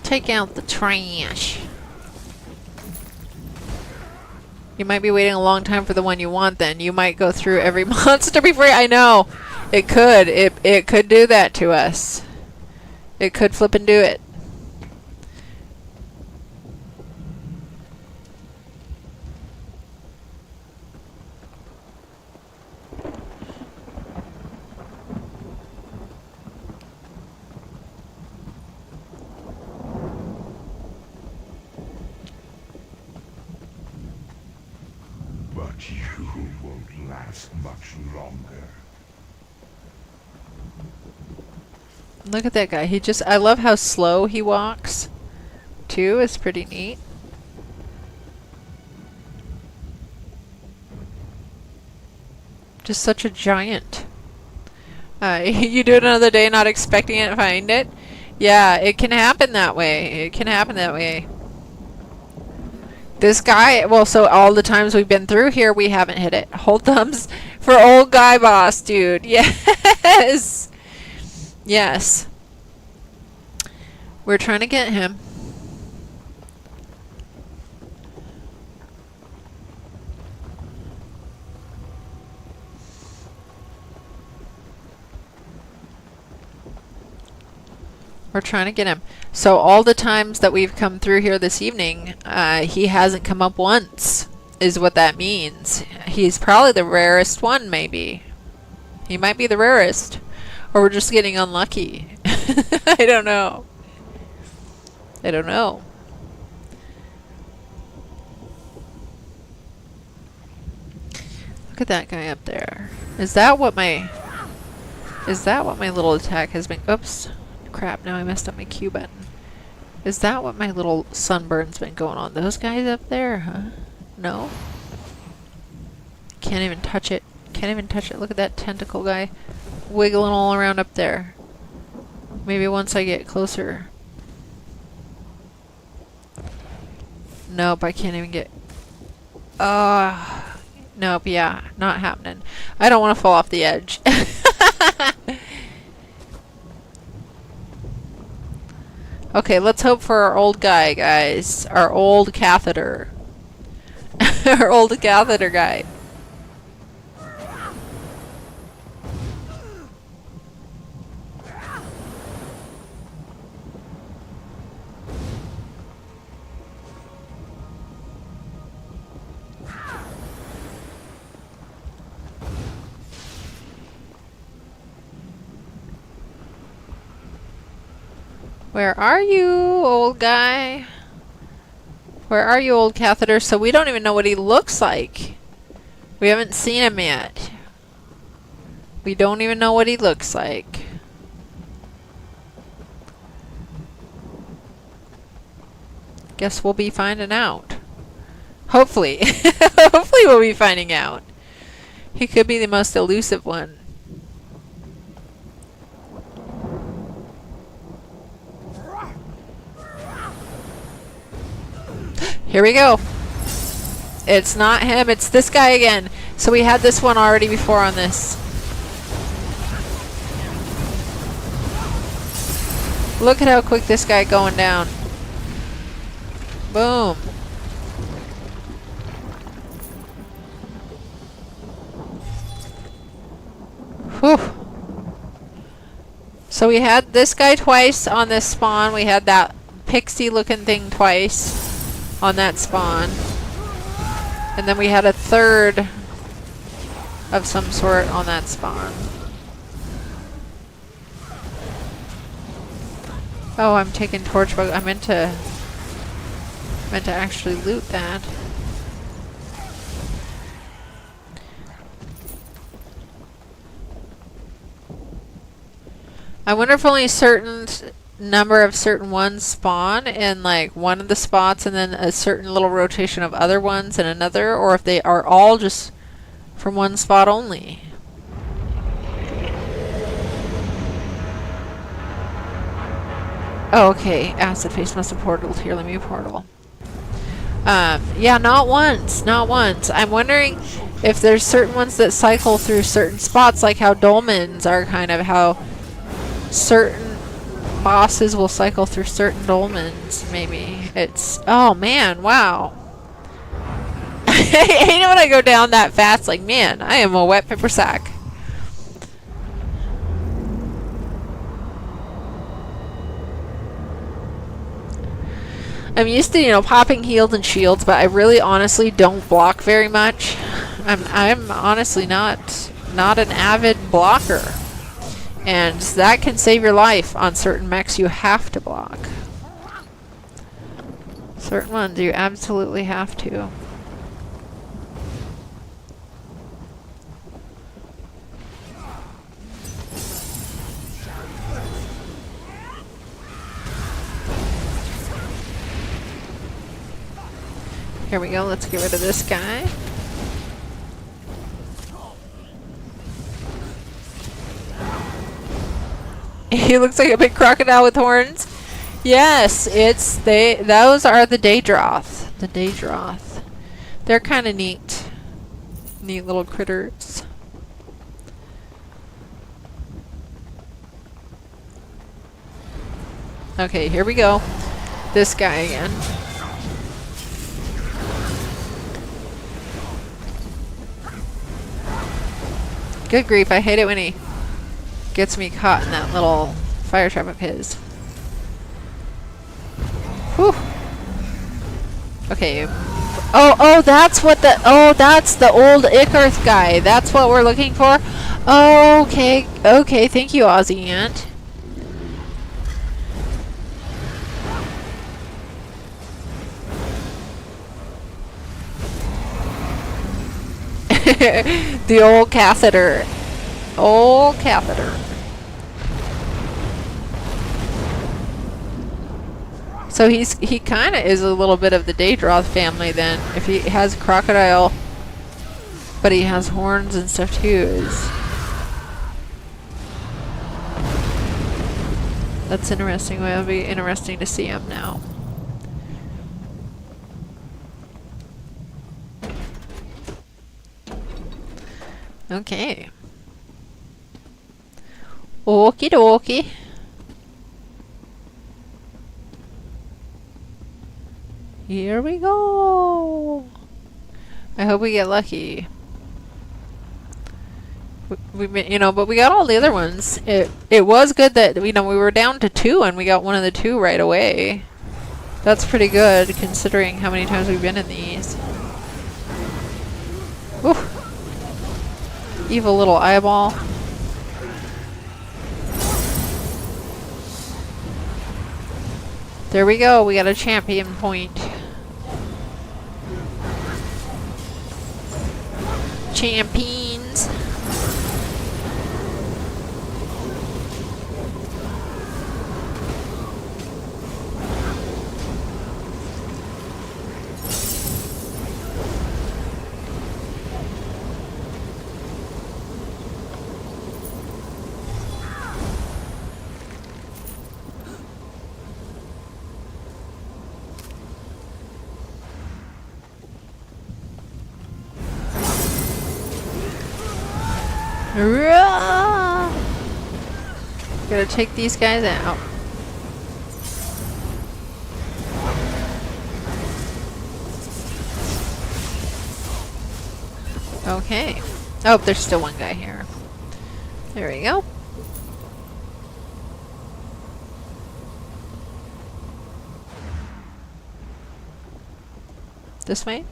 Take out the trash. You might be waiting a long time for the one you want then. You might go through every monster before I know. It could. It could do that to us. It could flip and do it. But you won't last much longer. Look at that guy. He just... I love how slow he walks. Too. It's pretty neat. Just such a giant. You do it another day not expecting it, find it. Yeah, it can happen that way. It can happen that way. This guy, well, so all the times we've been through here, we haven't hit it. Hold thumbs for old guy boss, dude. Yes! Yes. We're trying to get him. We're trying to get him. So all the times that we've come through here this evening, he hasn't come up once, is what that means. He's probably the rarest one, maybe. He might be the rarest. Or we're just getting unlucky. I don't know. I don't know. Look at that guy up there. Is that what my little attack has been? Oops. Crap, now I messed up my Q button. Is that what my little sunburn's been going on? Those guys up there, huh? No? Can't even touch it. Can't even touch it. Look at that tentacle guy wiggling all around up there. Maybe once I get closer. Nope, I can't even get... Nope, yeah, not happening. I don't want to fall off the edge. Okay, let's hope for our old guy, guys. Our old catheter. Our old catheter guy. Where are you, old guy? Where are you, old catheter? So we don't even know what he looks like. We haven't seen him yet. We don't even know what he looks like. Guess we'll be finding out. Hopefully. Hopefully we'll be finding out. He could be the most elusive one. Here we go. It's not him, it's this guy again. So we had this one already before on this. Look at how quick this guy going down. Boom. Whew. So we had this guy twice on this spawn. We had that pixie looking thing twice on that spawn. And then we had a third of some sort on that spawn. Oh, I'm taking torchbug. I meant to actually loot that. I wonder if only a certain number of certain ones spawn in like one of the spots and then a certain little rotation of other ones in another, or if they are all just from one spot only. Oh, okay. Acid face must have portaled here. Let me portal. Yeah, not once. Not once. I'm wondering if there's certain ones that cycle through certain spots, like how dolmens are kind of how certain bosses will cycle through certain dolmens, maybe. It's... Oh, man. Wow. I hate it when I go down that fast. Like, man, I am a wet paper sack. I'm used to, you know, popping heals and shields, but I really honestly don't block very much. I'm honestly not an avid blocker. And that can save your life on certain mechs you have to block. Certain ones you absolutely have to. Here we go, let's get rid of this guy. He looks like a big crocodile with horns. Yes, those are the Daedroth. The Daedroth. They're kind of neat. Neat little critters. Okay, here we go. This guy again. Good grief, I hate it when he gets me caught in that little fire trap of his. Whew. Okay. Oh, that's what that's the old Icarth guy. That's what we're looking for? Oh, okay. Okay, thank you, Aussie Ant. The old catheter. Old catheter. So he kind of is a little bit of the Daedroth family then. If he has crocodile But he has horns and stuff too. That's interesting. Well, it'll be interesting to see him now. Okay. Okie dokie. Here we go. I hope we get lucky. You know, but we got all the other ones. It was good that, you know, we were down to 2 and we got one of the 2 right away. That's pretty good considering how many times we've been in these. Oof. Evil little eyeball. There we go. We got a champion point. Champions. Hurrah! Gotta take these guys out. Okay. Oh, there's still one guy here. There we go. This way?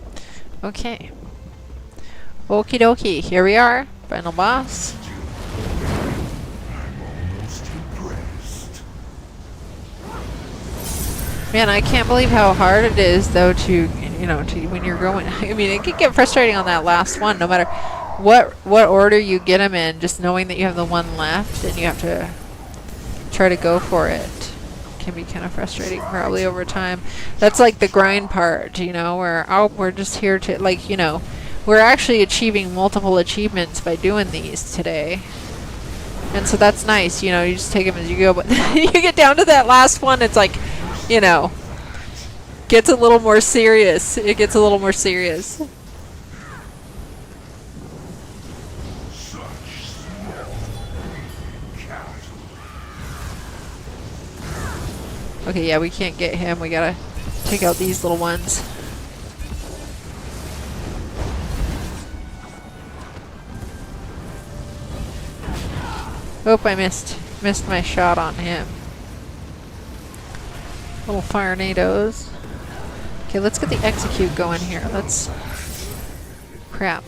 Okay. Okie dokie, here we are. Final boss. Man, I can't believe how hard it is, though, to, you know, to when you're going. I mean, it can get frustrating on that last one, no matter what order you get them in. Just knowing that you have the one left and you have to try to go for it can be kind of frustrating, probably over time. That's like the grind part, you know, where we're just here to, like, you know, we're actually achieving multiple achievements by doing these today. And so that's nice, you know, you just take them as you go. But you get down to that last one, it's like, you know, gets a little more serious. It gets a little more serious. Okay, yeah, we can't get him. We gotta take out these little ones. Oh, I missed my shot on him. Little firenadoes. Okay, let's get the execute going here. Let's... Crap.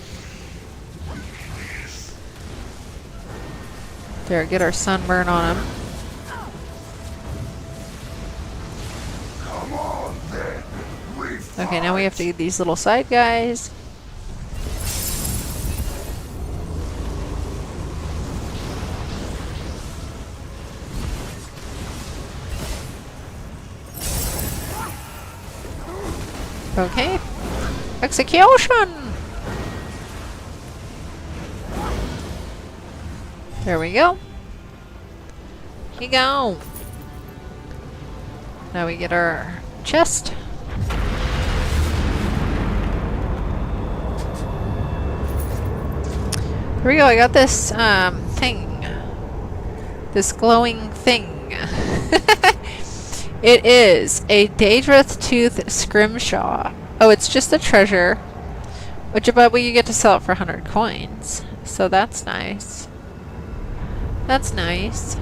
There, get our sunburn on him. Okay, now we have to get these little side guys. Okay. Execution! There we go. Here you go. Now we get our chest. Here we go. I got this thing. This glowing thing. It is a Daedrith Tooth Scrimshaw. Oh, it's just a treasure. Which, but you get to sell it for 100 coins. So that's nice. That's nice.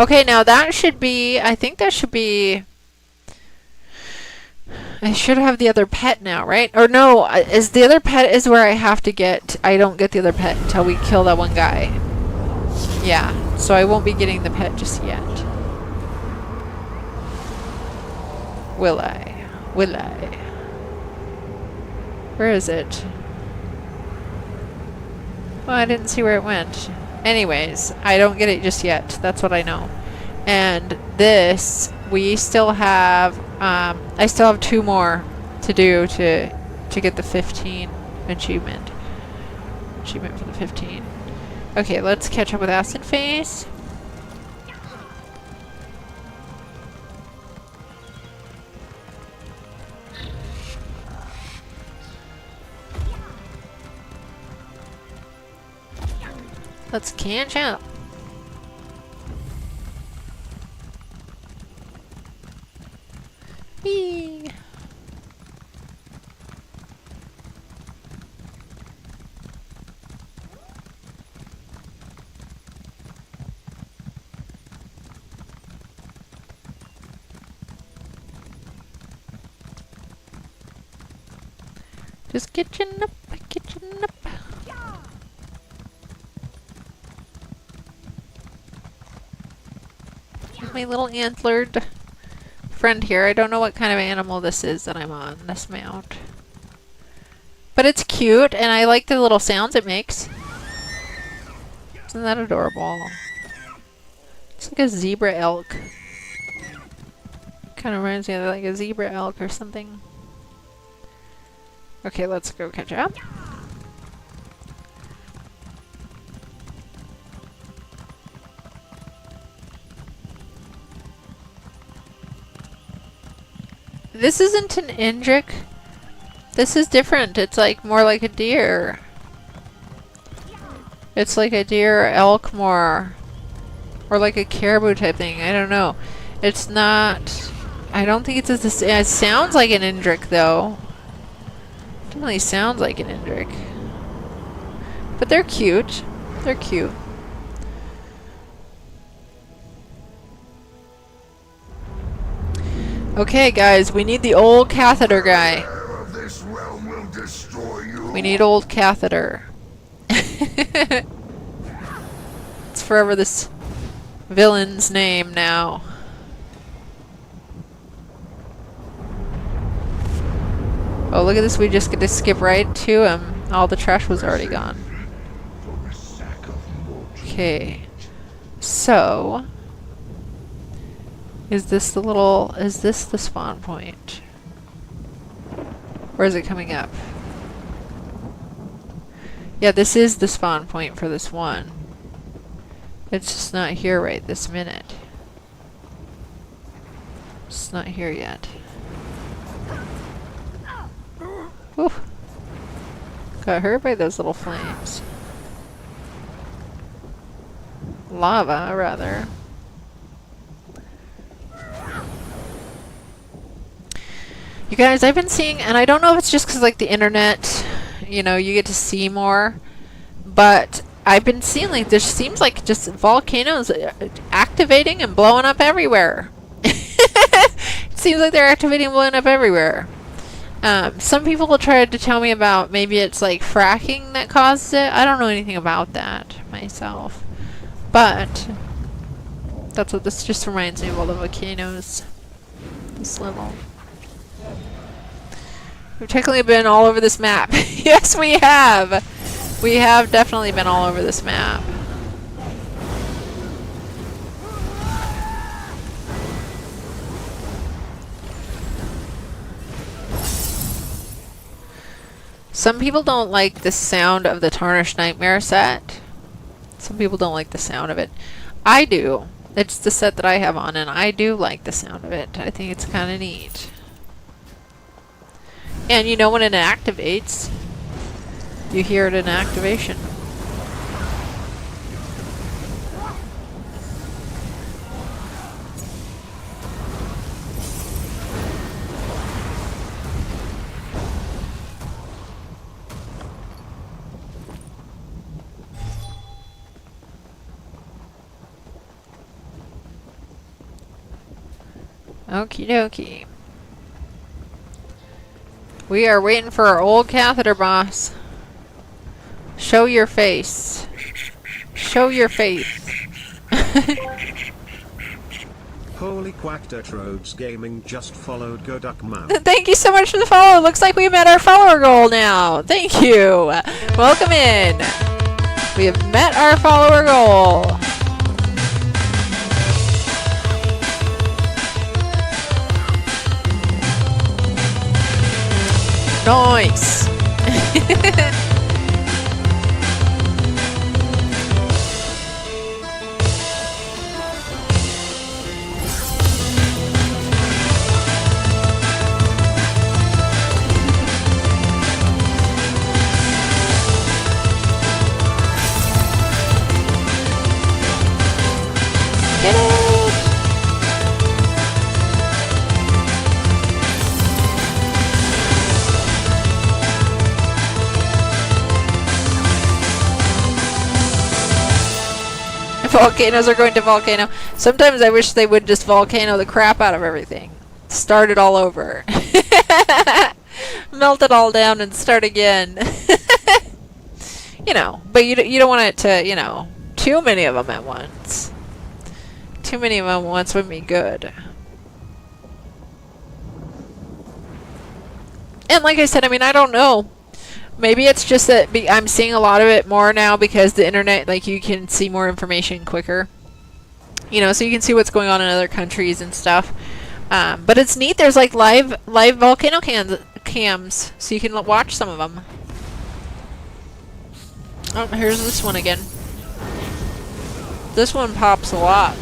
Okay, now that should be... I think that should be... I should have the other pet now, right? Or no, is the other pet is where I have to get... I don't get the other pet until we kill that one guy. Yeah, so I won't be getting the pet just yet. Will I? Will I? Where is it? Well, I didn't see where it went. Anyways, I don't get it just yet. That's what I know. And this, we still have... I still have 2 more to do to to get the 15 achievement. Achievement for the 15. Okay, let's catch up with Acid Face. Let's catch up. Whee! Just kitchen up, kitchen up. My little antlered friend here. I don't know what kind of animal this is that I'm on, this mount. But it's cute, and I like the little sounds it makes. Isn't that adorable? It's like a zebra elk. Kind of reminds me of like a zebra elk or something. Okay, let's go catch up. This isn't an Indrik. This is different. It's like more like a deer. It's like a deer, elk more. Or like a caribou type thing. I don't know. It's not... I don't think it's as... It sounds like an Indrik though. Definitely sounds like an Indrik. But they're cute. They're cute. Okay, guys, we need the old catheter guy. This realm will destroy you. We need old catheter. It's forever this villain's name now. Oh, look at this. We just get to skip right to him. All the trash was already gone. Okay. So... Is this the spawn point? Or is it coming up? Yeah, this is the spawn point for this one. It's just not here right this minute. It's not here yet. Whew. Got hurt by those little flames. Lava, rather. You guys, I've been seeing, and I don't know if it's just because like the internet, you know, you get to see more, but I've been seeing like there seems like just volcanoes activating and blowing up everywhere. It seems like they're activating and blowing up everywhere. Some people will try to tell me about maybe it's like fracking that causes it. I don't know anything about that myself, but that's what this just reminds me of, all the volcanoes. This level. We've technically been all over this map. Yes, we have! We have definitely been all over this map. Some people don't like the sound of the Tarnished Nightmare set. Some people don't like the sound of it. I do. It's the set that I have on, and I do like the sound of it. I think it's kind of neat. And you know when it activates, you hear it in activation. Okie dokie. We are waiting for our old catheter boss. Show your face. Show your face. Holy quack, Roads Gaming just followed Go Duck Mount. Thank you so much for the follow. Looks like we met our follower goal now. Thank you. Welcome in. We have met our follower goal. Nice! Get it! Volcanoes are going to volcano. Sometimes I wish they would just volcano the crap out of everything. Start it all over. Melt it all down and start again. You know, but you don't want it to, you know, too many of them at once. Too many of them at once would be good. And like I said, I mean, I don't know. Maybe it's just that I'm seeing a lot of it more now because the internet, like, you can see more information quicker. You know, so you can see what's going on in other countries and stuff. But it's neat. There's like live volcano cams, so you can watch some of them. Oh, here's this one again. This one pops a lot.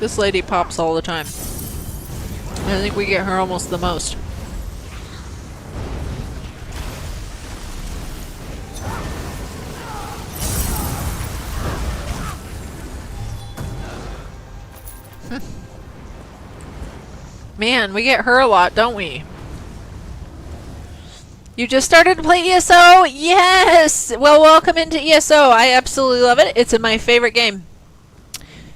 This lady pops all the time. I think we get her almost the most. Man, we get her a lot, don't we? You just started to play ESO? Yes! Well, welcome into ESO. I absolutely love it. It's my favorite game.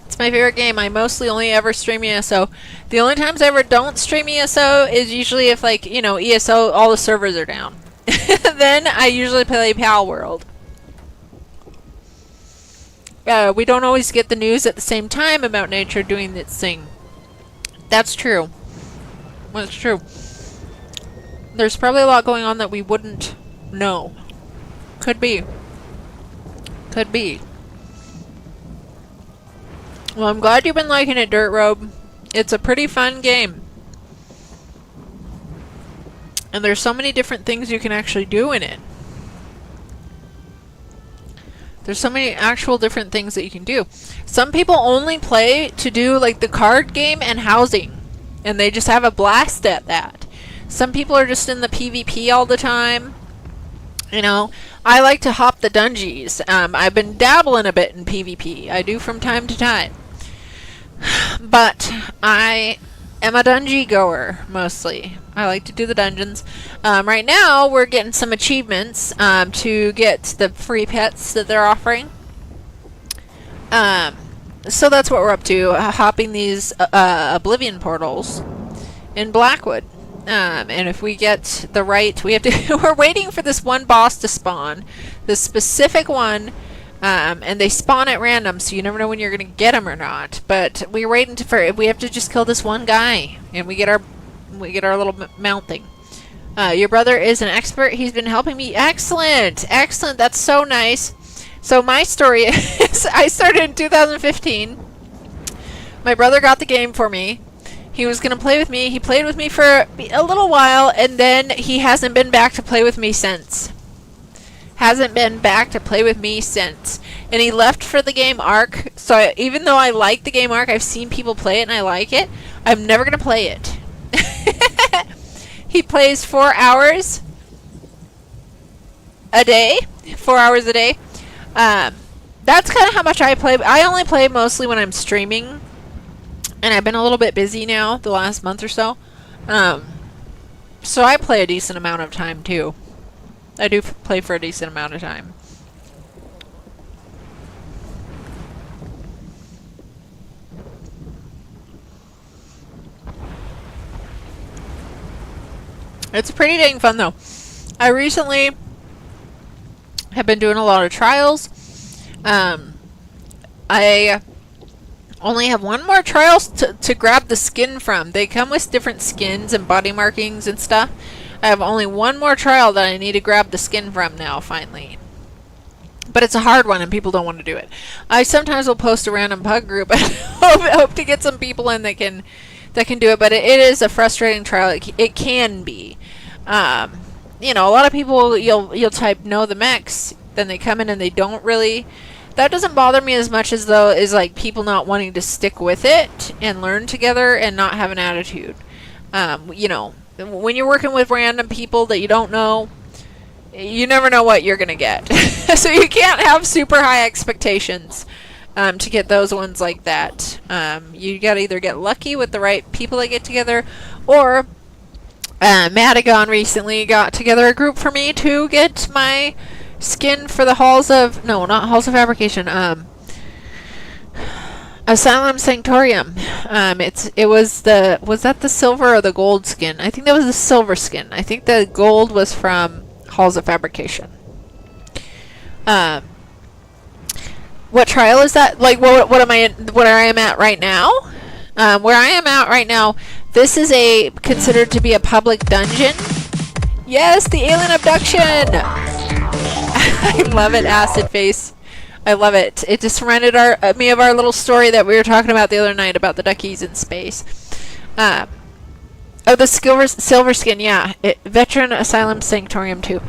It's my favorite game. I mostly only ever stream ESO. The only times I ever don't stream ESO is usually if, like, you know, ESO, all the servers are down. Then I usually play Pal World. We don't always get the news at the same time about nature doing its thing. That's true. That's true. There's probably a lot going on that we wouldn't know. Could be. Could be. Well, I'm glad you've been liking it, Dirt Robe. It's a pretty fun game. And there's so many different things you can actually do in it. There's so many actual different things that you can do. Some people only play to do like the card game and housing. And they just have a blast at that. Some people are just in the PvP all the time. You know, I like to hop the dungeons. I've been dabbling a bit in PvP. I do from time to time. But I am a dungeon goer, mostly. I like to do the dungeons. Right now, we're getting some achievements to get the free pets that they're offering. So that's what we're up to, hopping these Oblivion portals in Blackwood. And if we get the right, we have to. We're waiting for this one boss to spawn, this specific one, and they spawn at random, so you never know when you're gonna get them or not. But we're waiting for. We have to just kill this one guy, and we get our little mount thing. Your brother is an expert. He's been helping me. Excellent, excellent. That's so nice. So my story is, I started in 2015. My brother got the game for me. He was going to play with me. He played with me for a little while, and then he hasn't been back to play with me since. Hasn't been back to play with me since. And he left for the game Ark. So even though I like the game Ark, I've seen people play it and I like it, I'm never going to play it. He plays 4 hours a day. 4 hours a day. That's kind of how much I play. I only play mostly when I'm streaming. And I've been a little bit busy now, the last month or so. So I play a decent amount of time, too. I do play for a decent amount of time. It's pretty dang fun, though. I recently have been doing a lot of trials. I only have one more trial to grab the skin from. They come with different skins and body markings and stuff. I have only one more trial that I need to grab the skin from now, finally. But it's a hard one and people don't want to do it. I sometimes will post a random pug group and hope to get some people in that can do it, but it is a frustrating trial. It can be. You know, a lot of people, you'll type know the mechs, then they come in and they don't really. That doesn't bother me as much as though is like people not wanting to stick with it and learn together and not have an attitude. You know, when you're working with random people that you don't know, you never know what you're gonna get. So you can't have super high expectations to get those ones like that. You gotta either get lucky with the right people that get together, or Madagon recently got together a group for me to get my skin for the halls of not halls of fabrication. Asylum Sanctorium. Was that the silver or the gold skin? I think that was the silver skin. I think the gold was from Halls of Fabrication. What trial is that? Like, what am I where I am at right now? Where I am at right now, this is considered to be a public dungeon. Yes, the alien abduction. I love it, Acid Face. I love it. It just reminded me of our little story that we were talking about the other night about the duckies in space. Oh, the silver skin, yeah. Veteran Asylum Sanctorium 2.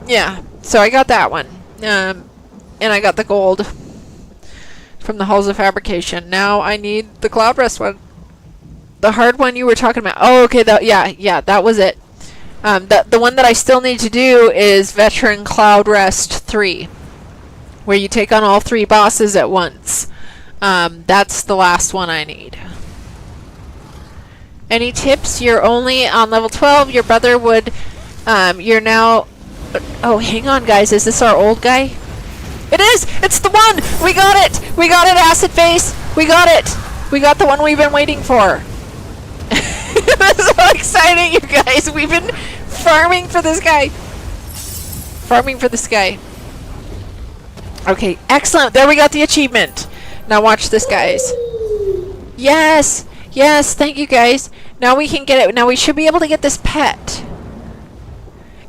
Yeah, so I got that one. And I got the gold from the Halls of Fabrication. Now I need the Cloud Rest one. The hard one you were talking about. Oh, okay, yeah, that was it. The one that I still need to do is Veteran Cloud Rest 3. Where you take on all 3 bosses at once. That's the last one I need. Any tips? You're only on level 12. Your brother would... you're now... Oh, hang on, guys. Is this our old guy? It is! It's the one! We got it! We got it, Acid Face! We got it! We got the one we've been waiting for. That's so exciting, you guys! We've been farming for this guy. Okay, excellent. There we got the achievement. Now watch this, guys. Yes! Yes, thank you, guys. Now we can get it. Now we should be able to get this pet.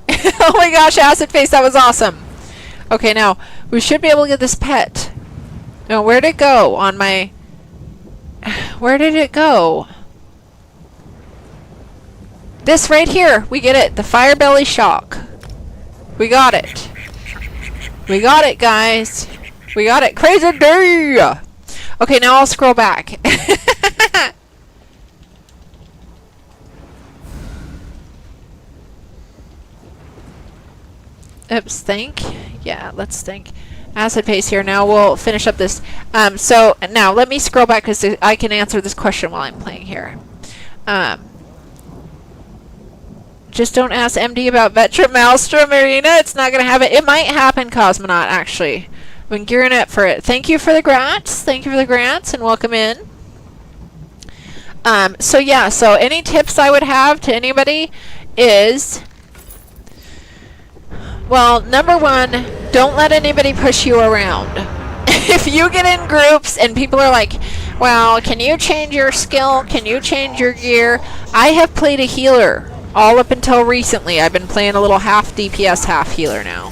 Oh my gosh, Acid Face, that was awesome. Okay, now we should be able to get this pet. Now, where'd it go on my... Where did it go? This right here. We get it. The Firebelly Shock. We got it. We got it, guys. We got it. Crazy day! Okay, now I'll scroll back. Oops, think. Yeah, let's think. Acid Face here. Now we'll finish up this. So now let me scroll back because I can answer this question while I'm playing here. Just don't ask MD about Vetra Maelstrom Arena. It's not going to happen. It might happen, Cosmonaut, actually. I've been gearing up for it. Thank you for the grants. Thank you for the grants and welcome in. So yeah, so any tips I would have to anybody is... Well, number one, don't let anybody push you around. If you get in groups and people are like, well, can you change your skill? Can you change your gear? I have played a healer all up until recently. I've been playing a little half DPS, half healer now.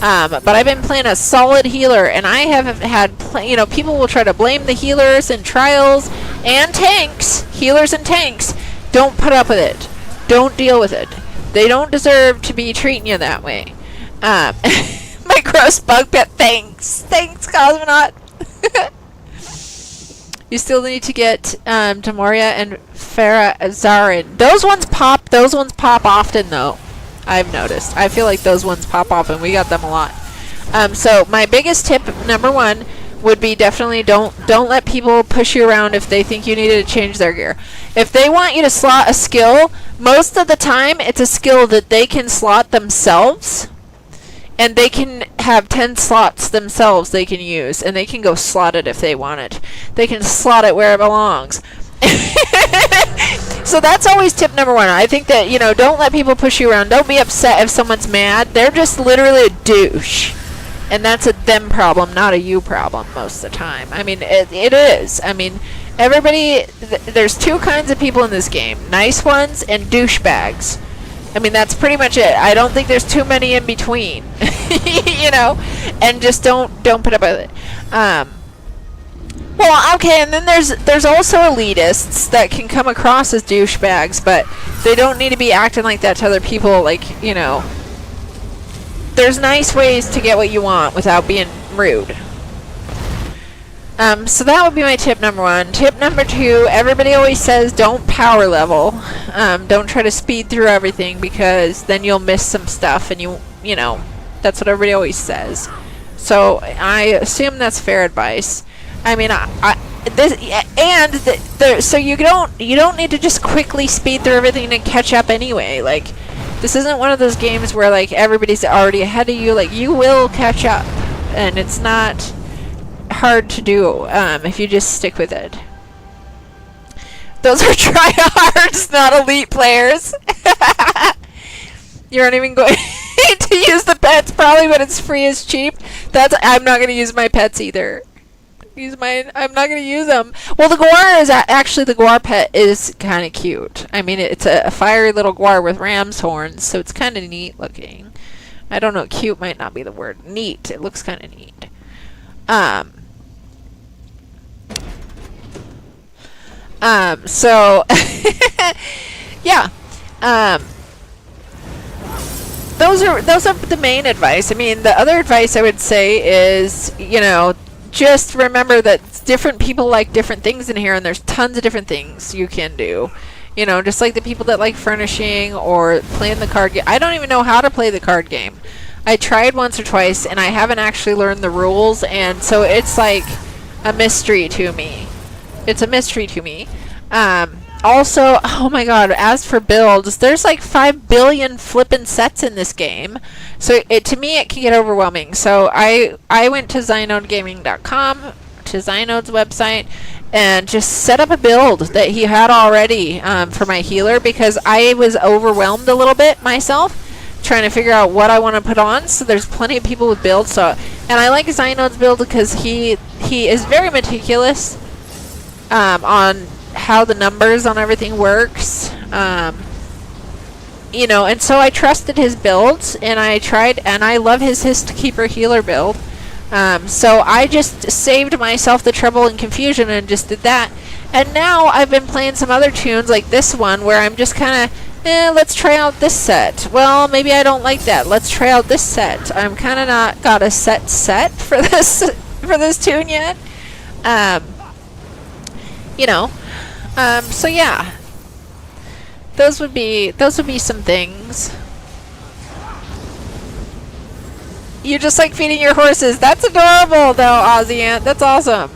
But I've been playing a solid healer, and I have had, people will try to blame the healers and trials and tanks. Healers and tanks. Don't put up with it. Don't deal with it. They don't deserve to be treating you that way. My gross bug pet, thanks. Thanks, Cosmonaut. You still need to get Tamriel and Farah Zarin. Those ones pop often, though. I've noticed. I feel like those ones pop off, and we got them a lot. So my biggest tip, number one, would be definitely don't let people push you around if they think you need to change their gear. If they want you to slot a skill, most of the time it's a skill that they can slot themselves. And they can have 10 slots themselves they can use. And they can go slot it if they want it. They can slot it where it belongs. So that's always tip number one. I think that, don't let people push you around. Don't be upset if someone's mad. They're just literally a douche. And that's a them problem, not a you problem most of the time. I mean, it is. I mean, everybody... there's two kinds of people in this game. Nice ones and douchebags. I mean, that's pretty much it. I don't think there's too many in between, you know, and just don't put up with it. Well, okay, and then there's also elitists that can come across as douchebags, but they don't need to be acting like that to other people. Like, you know, there's nice ways to get what you want without being rude. So that would be my tip number 1. Tip number 2, everybody always says don't power level. Don't try to speed through everything, because then you'll miss some stuff, and you know, that's what everybody always says. So I assume that's fair advice. I mean, so you don't need to just quickly speed through everything and catch up anyway. Like, this isn't one of those games where like everybody's already ahead of you. Like, you will catch up, and it's not hard to do if you just stick with it. Those are tryhards, not elite players. You aren't even going to use the pets probably, but it's free as cheap. I'm not going to use my pets either. I'm not going to use them. Well, the guar is actually, the guar pet is kind of cute. I mean, it's a fiery little guar with ram's horns, so it's kind of neat looking. I don't know, cute might not be the word. Neat. It looks kind of neat. So yeah. Those are the main advice. I mean, the other advice I would say is, you know, just remember that different people like different things in here, and there's tons of different things you can do. You know, just like the people that like furnishing or playing the card game. I don't even know how to play the card game. I tried once or twice, and I haven't actually learned the rules, and so it's like a mystery to me. It's a mystery to me. Also, oh my god, as for builds, there's like 5 billion flippin' sets in this game. So to me, it can get overwhelming. So I went to ZynodeGaming.com, to Zynode's website, and just set up a build that he had already for my healer, because I was overwhelmed a little bit myself, trying to figure out what I want to put on. So there's plenty of people with builds. So, and I like Zynode's build because he is very meticulous on how the numbers on everything works, you know, and so I trusted his builds, and I tried, and I love his Histkeeper healer build. So I just saved myself the trouble and confusion and just did that. And now I've been playing some other tunes like this one, where I'm just kind of, let's try out this set. Well, maybe I don't like that. Let's try out this set. I'm kind of not got a set for this tune yet. You know. So yeah, those would be some things. You just like feeding your horses. That's adorable, though, Aussie Ant. That's awesome.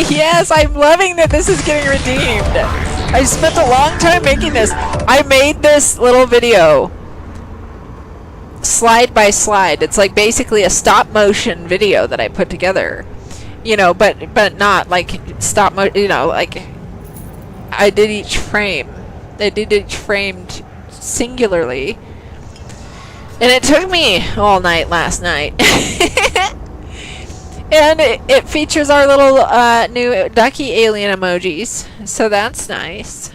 Yes, I'm loving that this is getting redeemed. I spent a long time making this. I made this little video slide by slide. It's like basically a stop motion video that I put together. You know, but not like stop motion, you know, like I did each frame. I did each frame singularly. And it took me all night last night. And it features our little new ducky alien emojis, so that's nice.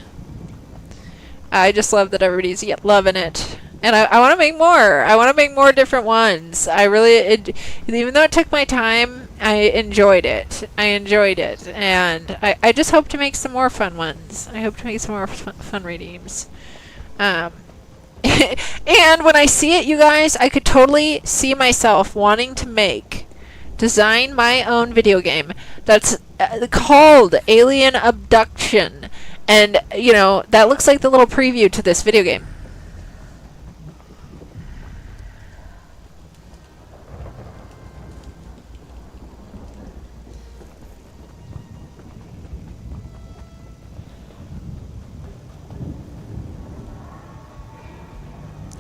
I just love that everybody's loving it, and I want to make more. I want to make more different ones. I really, even though it took my time, I enjoyed it. And I just hope to make some more fun ones. I hope to make some more fun redeems. And when I see it, you guys, I could totally see myself wanting to design my own video game that's called Alien Abduction, and you know, that looks like the little preview to this video game.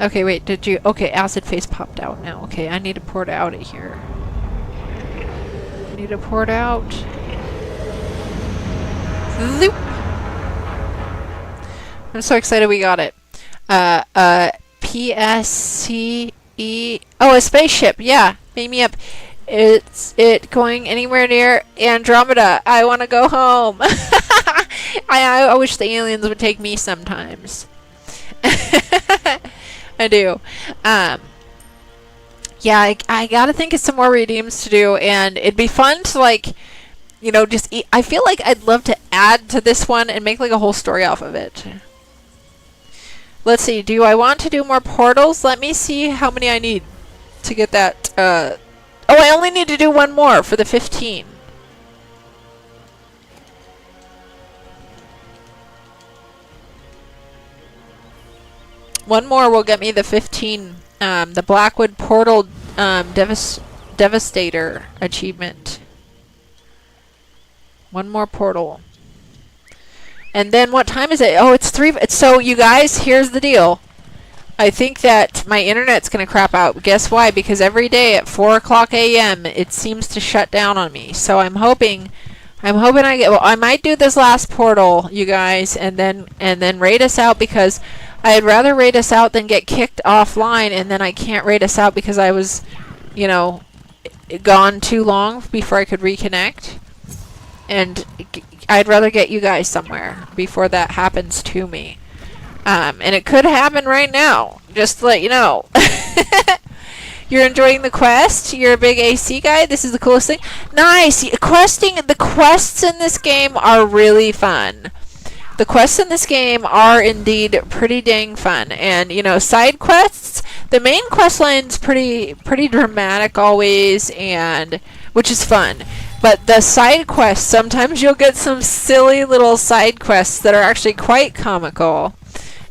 Okay, wait, did you... Okay, acid face popped out now. Okay, I need to pour it out of here. I need to pour it out. Zoop! I'm so excited we got it. PSCE... Oh, a spaceship! Yeah, beam me up. Is it going anywhere near Andromeda? I want to go home. I wish the aliens would take me sometimes. I do. Yeah, I gotta think of some more redeems to do, and it'd be fun to, like, you know, just eat. I feel like I'd love to add to this one and make, like, a whole story off of it. Let's see, do I want to do more portals? Let me see how many I need to get that, oh, I only need to do one more for the 15. One more will get me the 15, the Blackwood Portal Devastator achievement. One more portal. And then what time is it? Oh, it's 3. So, you guys, here's the deal. I think that my internet's going to crap out. Guess why? Because every day at 4 o'clock a.m. it seems to shut down on me. So I'm hoping I get... Well, I might do this last portal, you guys, and then raid us out, because I'd rather raid us out than get kicked offline, and then I can't raid us out because I was, you know, gone too long before I could reconnect. And I'd rather get you guys somewhere before that happens to me. And it could happen right now, just to let you know. You're enjoying the quest? You're a big AC guy? This is the coolest thing? Nice! The quests in this game are really fun. The quests in this game are indeed pretty dang fun. And, you know, side quests, the main quest line's pretty dramatic always, and which is fun. But the side quests, sometimes you'll get some silly little side quests that are actually quite comical.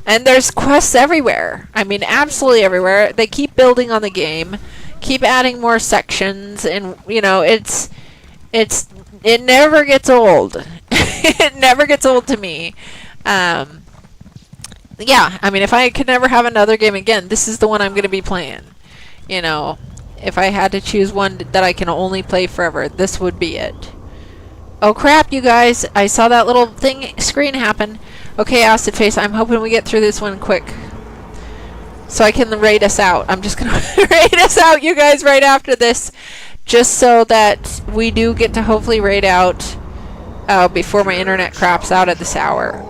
And there's quests everywhere. I mean, absolutely everywhere. They keep building on the game, keep adding more sections, and, you know, it never gets old. It never gets old to me. Yeah, I mean, if I could never have another game again, this is the one I'm going to be playing. You know, if I had to choose one that I can only play forever, this would be it. Oh crap, you guys, I saw that little screen happen. Okay, Acid Face, I'm hoping we get through this one quick, so I can raid us out. I'm just gonna raid us out, you guys, right after this, just so that we do get to hopefully raid out before my internet craps out at this hour.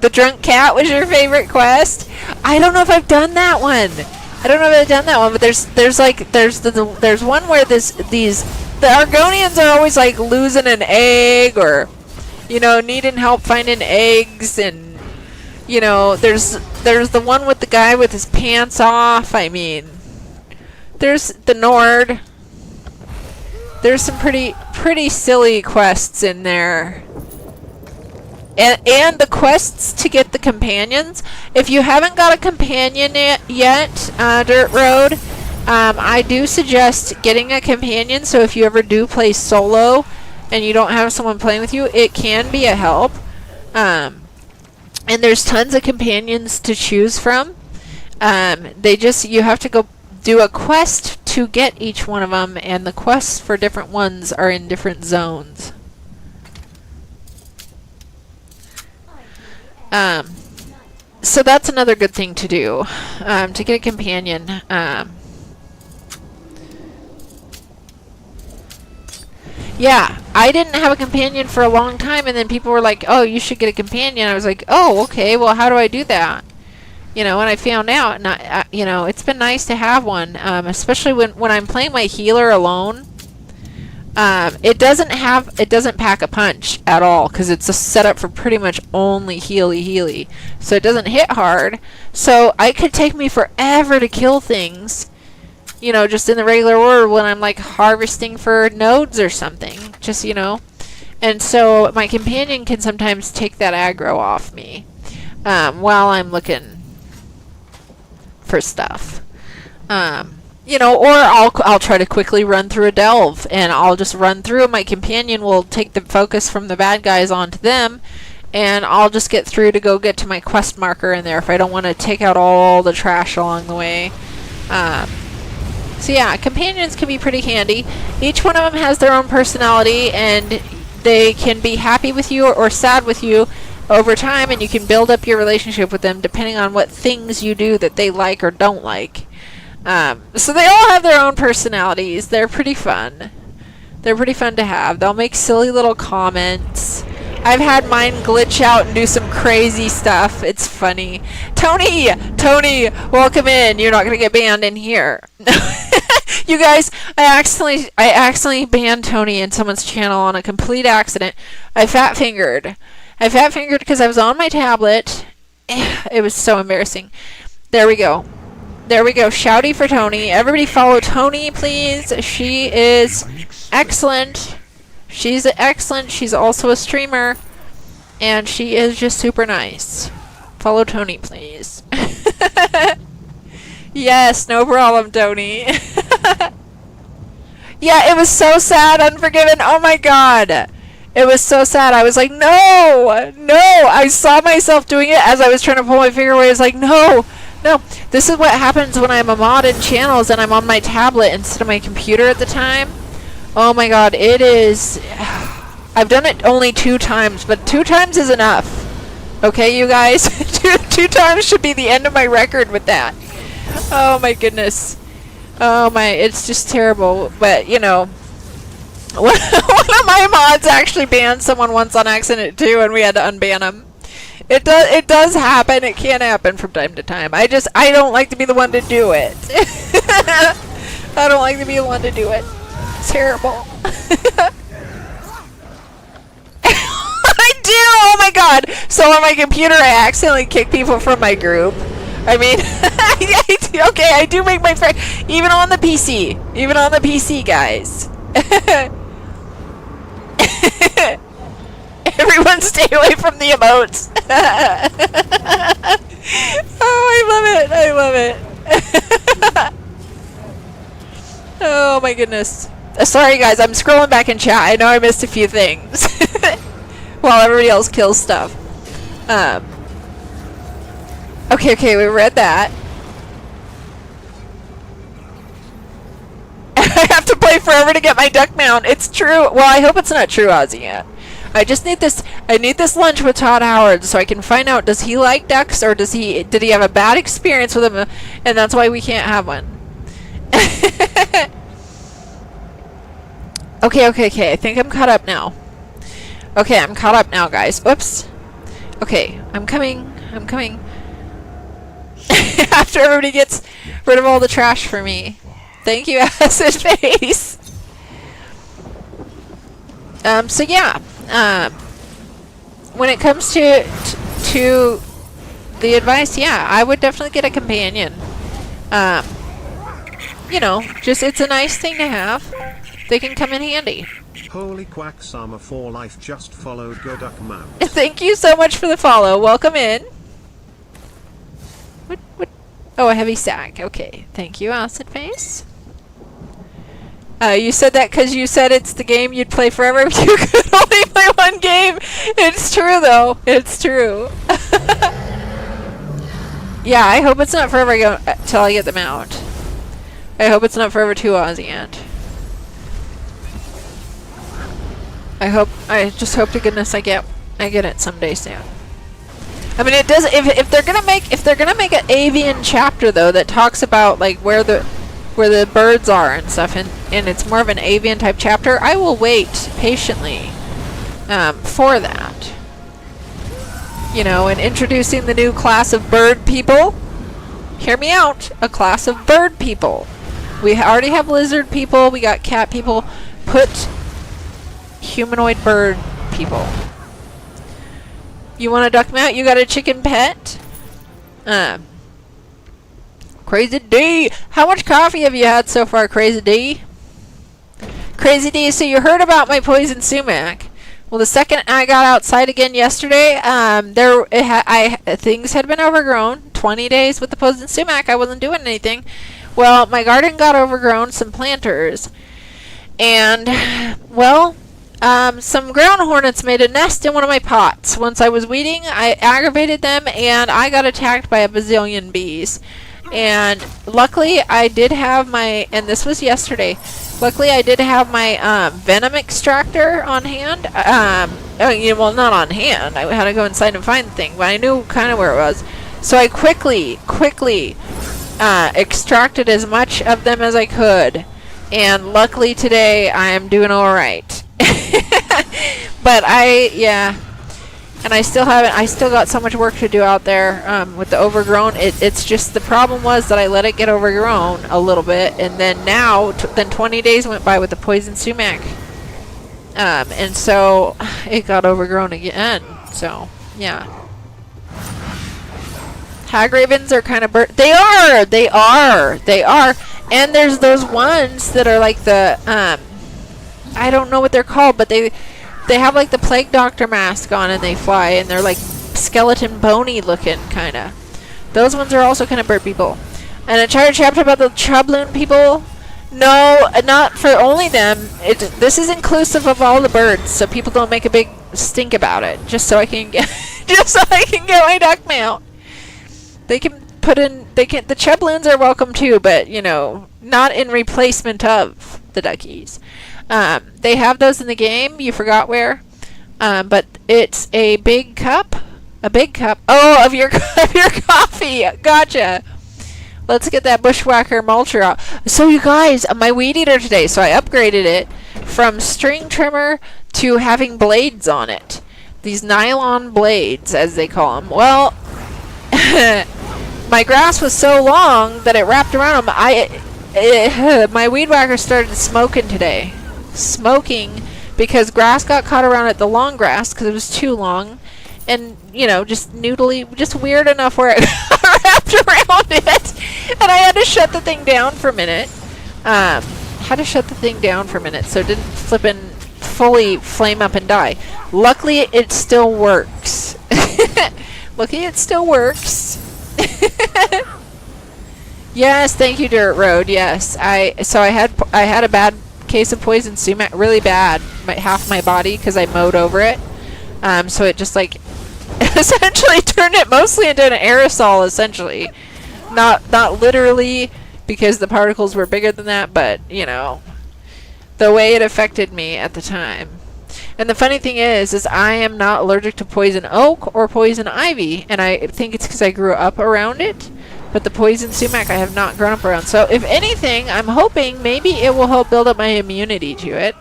The Drunk Cat was your favorite quest? I don't know if I've done that one. But there's one where the Argonians are always like losing an egg, or, you know, needing help finding eggs, and, you know, there's the one with the guy with his pants off. I mean, there's the Nord. There's some pretty silly quests in there. And the quests to get the companions. If you haven't got a companion yet, Dirt Road, I do suggest getting a companion, so if you ever do play solo and you don't have someone playing with you, it can be a help. And there's tons of companions to choose from. You have to go do a quest to get each one of them, and the quests for different ones are in different zones. So that's another good thing to do, to get a companion. Yeah, I didn't have a companion for a long time, and then people were like, oh, you should get a companion. I was like, oh, okay, well, how do I do that? You know, and I found out, and you know, it's been nice to have one, especially when I'm playing my healer alone. It doesn't pack a punch at all, because it's a setup for pretty much only healy. So it doesn't hit hard. So it could take me forever to kill things, you know, just in the regular order when I'm like harvesting for nodes or something. Just, you know. And so my companion can sometimes take that aggro off me while I'm looking for stuff. You know, or I'll try to quickly run through a delve, and I'll just run through, and my companion will take the focus from the bad guys onto them, and I'll just get through to go get to my quest marker in there if I don't want to take out all the trash along the way. So yeah, companions can be pretty handy. Each one of them has their own personality, and they can be happy with you or sad with you over time, and you can build up your relationship with them depending on what things you do that they like or don't like. So they all have their own personalities. They're pretty fun. They're pretty fun to have. They'll make silly little comments. I've had mine glitch out and do some crazy stuff. It's funny. Tony, welcome in. You're not gonna get banned in here. You guys, I accidentally banned Tony in someone's channel on a complete accident. I fat fingered because I was on my tablet. It was so embarrassing. There we go. Shouty for Tony. Everybody follow Tony, please. She is excellent. She's excellent. She's also a streamer, and she is just super nice. Follow Tony, please. Yes, no problem, Tony. Yeah, it was so sad, Unforgiven. Oh my god. It was so sad. I was like, no. I saw myself doing it as I was trying to pull my finger away. I was like, no. This is what happens when I'm a mod in channels and I'm on my tablet instead of my computer at the time. Oh my god, it is... I've done it only 2 times, but 2 times is enough. Okay, you guys? two times should be the end of my record with that. Oh my goodness. Oh my, it's just terrible. But, you know, one of my mods actually banned someone once on accident too, and we had to unban him. It does happen. It can happen from time to time. I don't like to be the one to do it. I don't like to be the one to do it. It's terrible. I do! Oh my god! So on my computer I accidentally kick people from my group. I mean, okay, I do make my friend, even on the PC, guys. Everyone stay away from the emotes. Oh, I love it. Oh my goodness. Sorry guys, I'm scrolling back in chat. I know I missed a few things while everybody else kills stuff. Okay, we read that. I have to play forever to get my duck mount. It's true. Well, I hope it's not true, Ozzy, yet. I just need this. I need this lunch with Todd Howard so I can find out, does he like ducks or did he have a bad experience with them and that's why we can't have one. Okay. I think I'm caught up now. Okay, I'm caught up now, guys. Oops. Okay, I'm coming. After everybody gets rid of all the trash for me. Thank you, Acid Face. So yeah. When it comes to the advice, yeah, I would definitely get a companion. You know, just it's a nice thing to have. They can come in handy. Holy Quacksama for life just followed Go Duck Mount. Thank you so much for the follow. Welcome in. What? Oh, a heavy sack. Okay. Thank you, Acid Face. You said that because you said it's the game you'd play forever if you could only play one game. It's true, though. It's true. Yeah, I hope it's not forever till I get the mount. I hope it's not forever too, Ozzy Ant. I just hope to goodness I get it someday soon. I mean, it does. If they're gonna make an avian chapter though that talks about like where the birds are and stuff, and it's more of an avian type chapter, I will wait patiently for that. You know, and introducing the new class of bird people. Hear me out. A class of bird people. We already have lizard people. We got cat people. Put humanoid bird people. You want a duck mount? You got a chicken pet? Crazy D! How much coffee have you had so far, Crazy D? Crazy D, so you heard about my poison sumac. Well, the second I got outside again yesterday, things had been overgrown. 20 days with the poison sumac, I wasn't doing anything. Well, my garden got overgrown, some planters. And, well, Some ground hornets made a nest in one of my pots. Once I was weeding, I aggravated them, and I got attacked by a bazillion bees. And luckily, I did have my, and this was yesterday, luckily I did have my venom extractor on hand. Well, not on hand. I had to go inside and find the thing, but I knew kind of where it was. So I quickly extracted as much of them as I could. And luckily today, I am doing alright. But and I still haven't. I still got so much work to do out there with the overgrown. It's just the problem was that I let it get overgrown a little bit, and then now, then 20 days went by with the poison sumac, and so it got overgrown again. So yeah, hag ravens are kind of They are, and there's those ones that are like the I don't know what they're called, but they have like the plague doctor mask on and they fly, and they're like skeleton bony looking kind of. Those ones are also kind of bird people. And a entire chapter about the trubloon people. No, not for only them. This is inclusive of all the birds, so people don't make a big stink about it. Just so I can get my duck mount. They can put in. The trubloons are welcome too, but you know, not in replacement of the duckies. They have those in the game. You forgot where, but it's a big cup. Oh, of your coffee. Gotcha. Let's get that bushwhacker mulcher out. So you guys, my weed eater today. So I upgraded it from string trimmer to having blades on it. These nylon blades, as they call them. Well, my grass was so long that it wrapped around them. My weed whacker started smoking today. Smoking because grass got caught around it, the long grass, because it was too long, and you know, just noodly, just weird enough where it wrapped around it, and I had to shut the thing down for a minute. So it didn't fully flame up and die. Luckily, it still works. Yes, thank you, Dirt Road. Yes, I had a bad case of poison sumac, really bad, half my body, because I mowed over it. So it just like essentially turned it mostly into an aerosol, essentially. Not literally, because the particles were bigger than that, but you know, the way it affected me at the time. And the funny thing is I am not allergic to poison oak or poison ivy, and I think it's because I grew up around it. But the poison sumac I have not grown up around. So if anything, I'm hoping maybe it will help build up my immunity to it.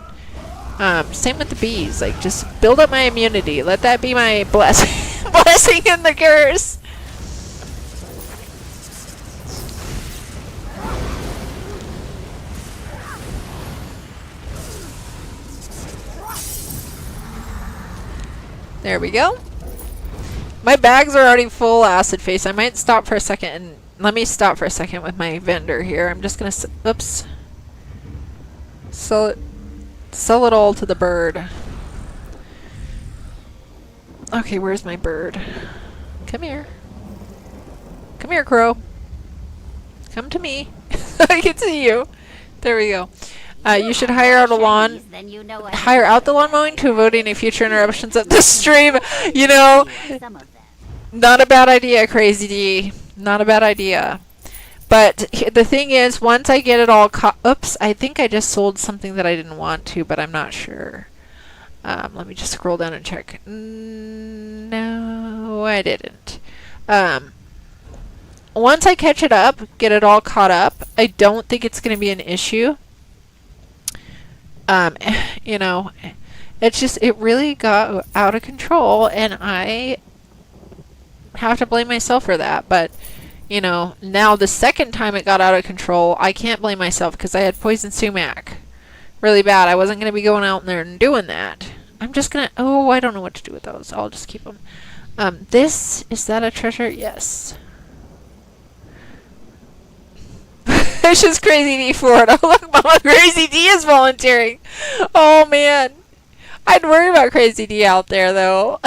Same with the bees. Like, just build up my immunity. Let that be my blessing and the curse. There we go. My bags are already full, acid face. I might stop for a second and let me stop for a second with my vendor here. I'm just gonna oops. Sell it all to the bird. Okay, where's my bird? Come here. Come here, crow. Come to me. I can see you. There we go. You should hire out the lawn mowing to avoid any future interruptions of the stream. You know, not a bad idea, Crazy D. Not a bad idea. But the thing is, once I get it all oops, I think I just sold something that I didn't want to, but I'm not sure. Let me just scroll down and check. No, I didn't. Once I catch it up, get it all caught up, I don't think it's going to be an issue. You know, it's just, it really got out of control, and I have to blame myself for that. But, you know, now the second time it got out of control, I can't blame myself because I had poison sumac really bad. I wasn't going to be going out there and doing that. I'm just going to, oh, I don't know what to do with those. I'll just keep them. Is that a treasure? Yes. It's just Crazy D Florida. Look, Mama, Crazy D is volunteering. Oh, man. I'd worry about Crazy D out there, though.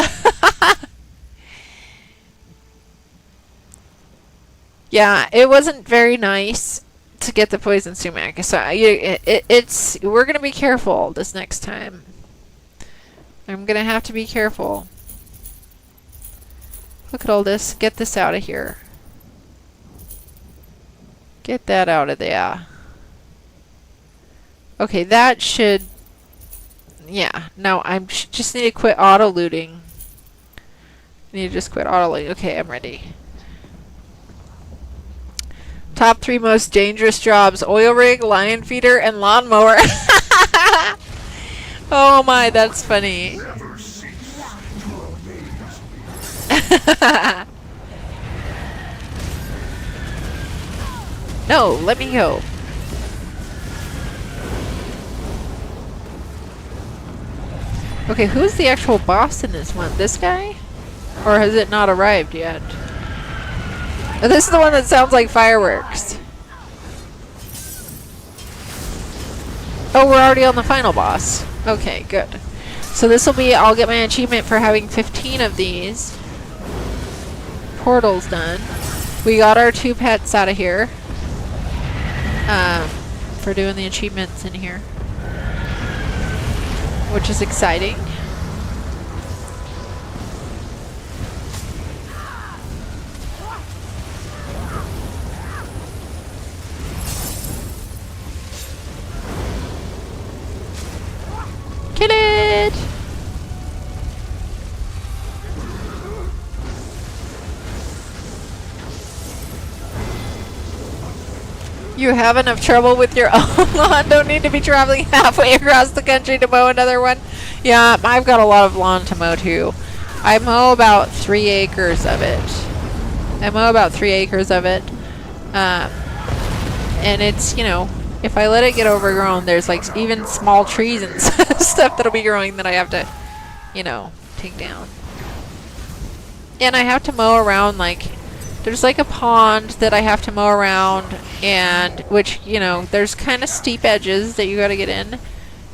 Yeah, it wasn't very nice to get the poison sumac. So we're going to be careful this next time. I'm gonna have to be careful. Look at all this. Get this out of here. Get that out of there. Okay, that should... Yeah, no, I just need to quit auto-looting. I need to just quit auto-looting. Okay, I'm ready. Top 3 most dangerous jobs: oil rig, lion feeder, and lawnmower. Oh my, that's funny. No, let me go. Okay, who's the actual boss in this one? This guy? Or has it not arrived yet? Oh, this is the one that sounds like fireworks. Oh, we're already on the final boss. Okay, good. So this will be, I'll get my achievement for having 15 of these portals done. We got our 2 pets out of here. For doing the achievements in here. Which is exciting. Get it! You have enough trouble with your own lawn. Don't need to be traveling halfway across the country to mow another one. Yeah, I've got a lot of lawn to mow too. I mow about 3 acres of it. And it's, you know, if I let it get overgrown, there's like even small trees and stuff that'll be growing that I have to, you know, take down. And I have to mow around, like, there's like a pond that I have to mow around, and which, you know, there's kind of steep edges that you got to get in,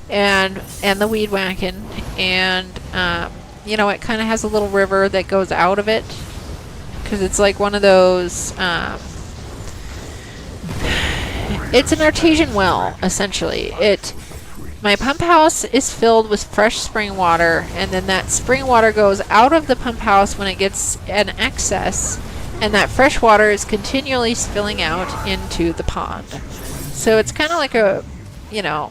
and the weed whacking, and you know, it kind of has a little river that goes out of it, because it's like one of those. It's an artesian well, essentially. My pump house is filled with fresh spring water, and then that spring water goes out of the pump house when it gets an excess. And that fresh water is continually spilling out into the pond. So it's kind of like a, you know,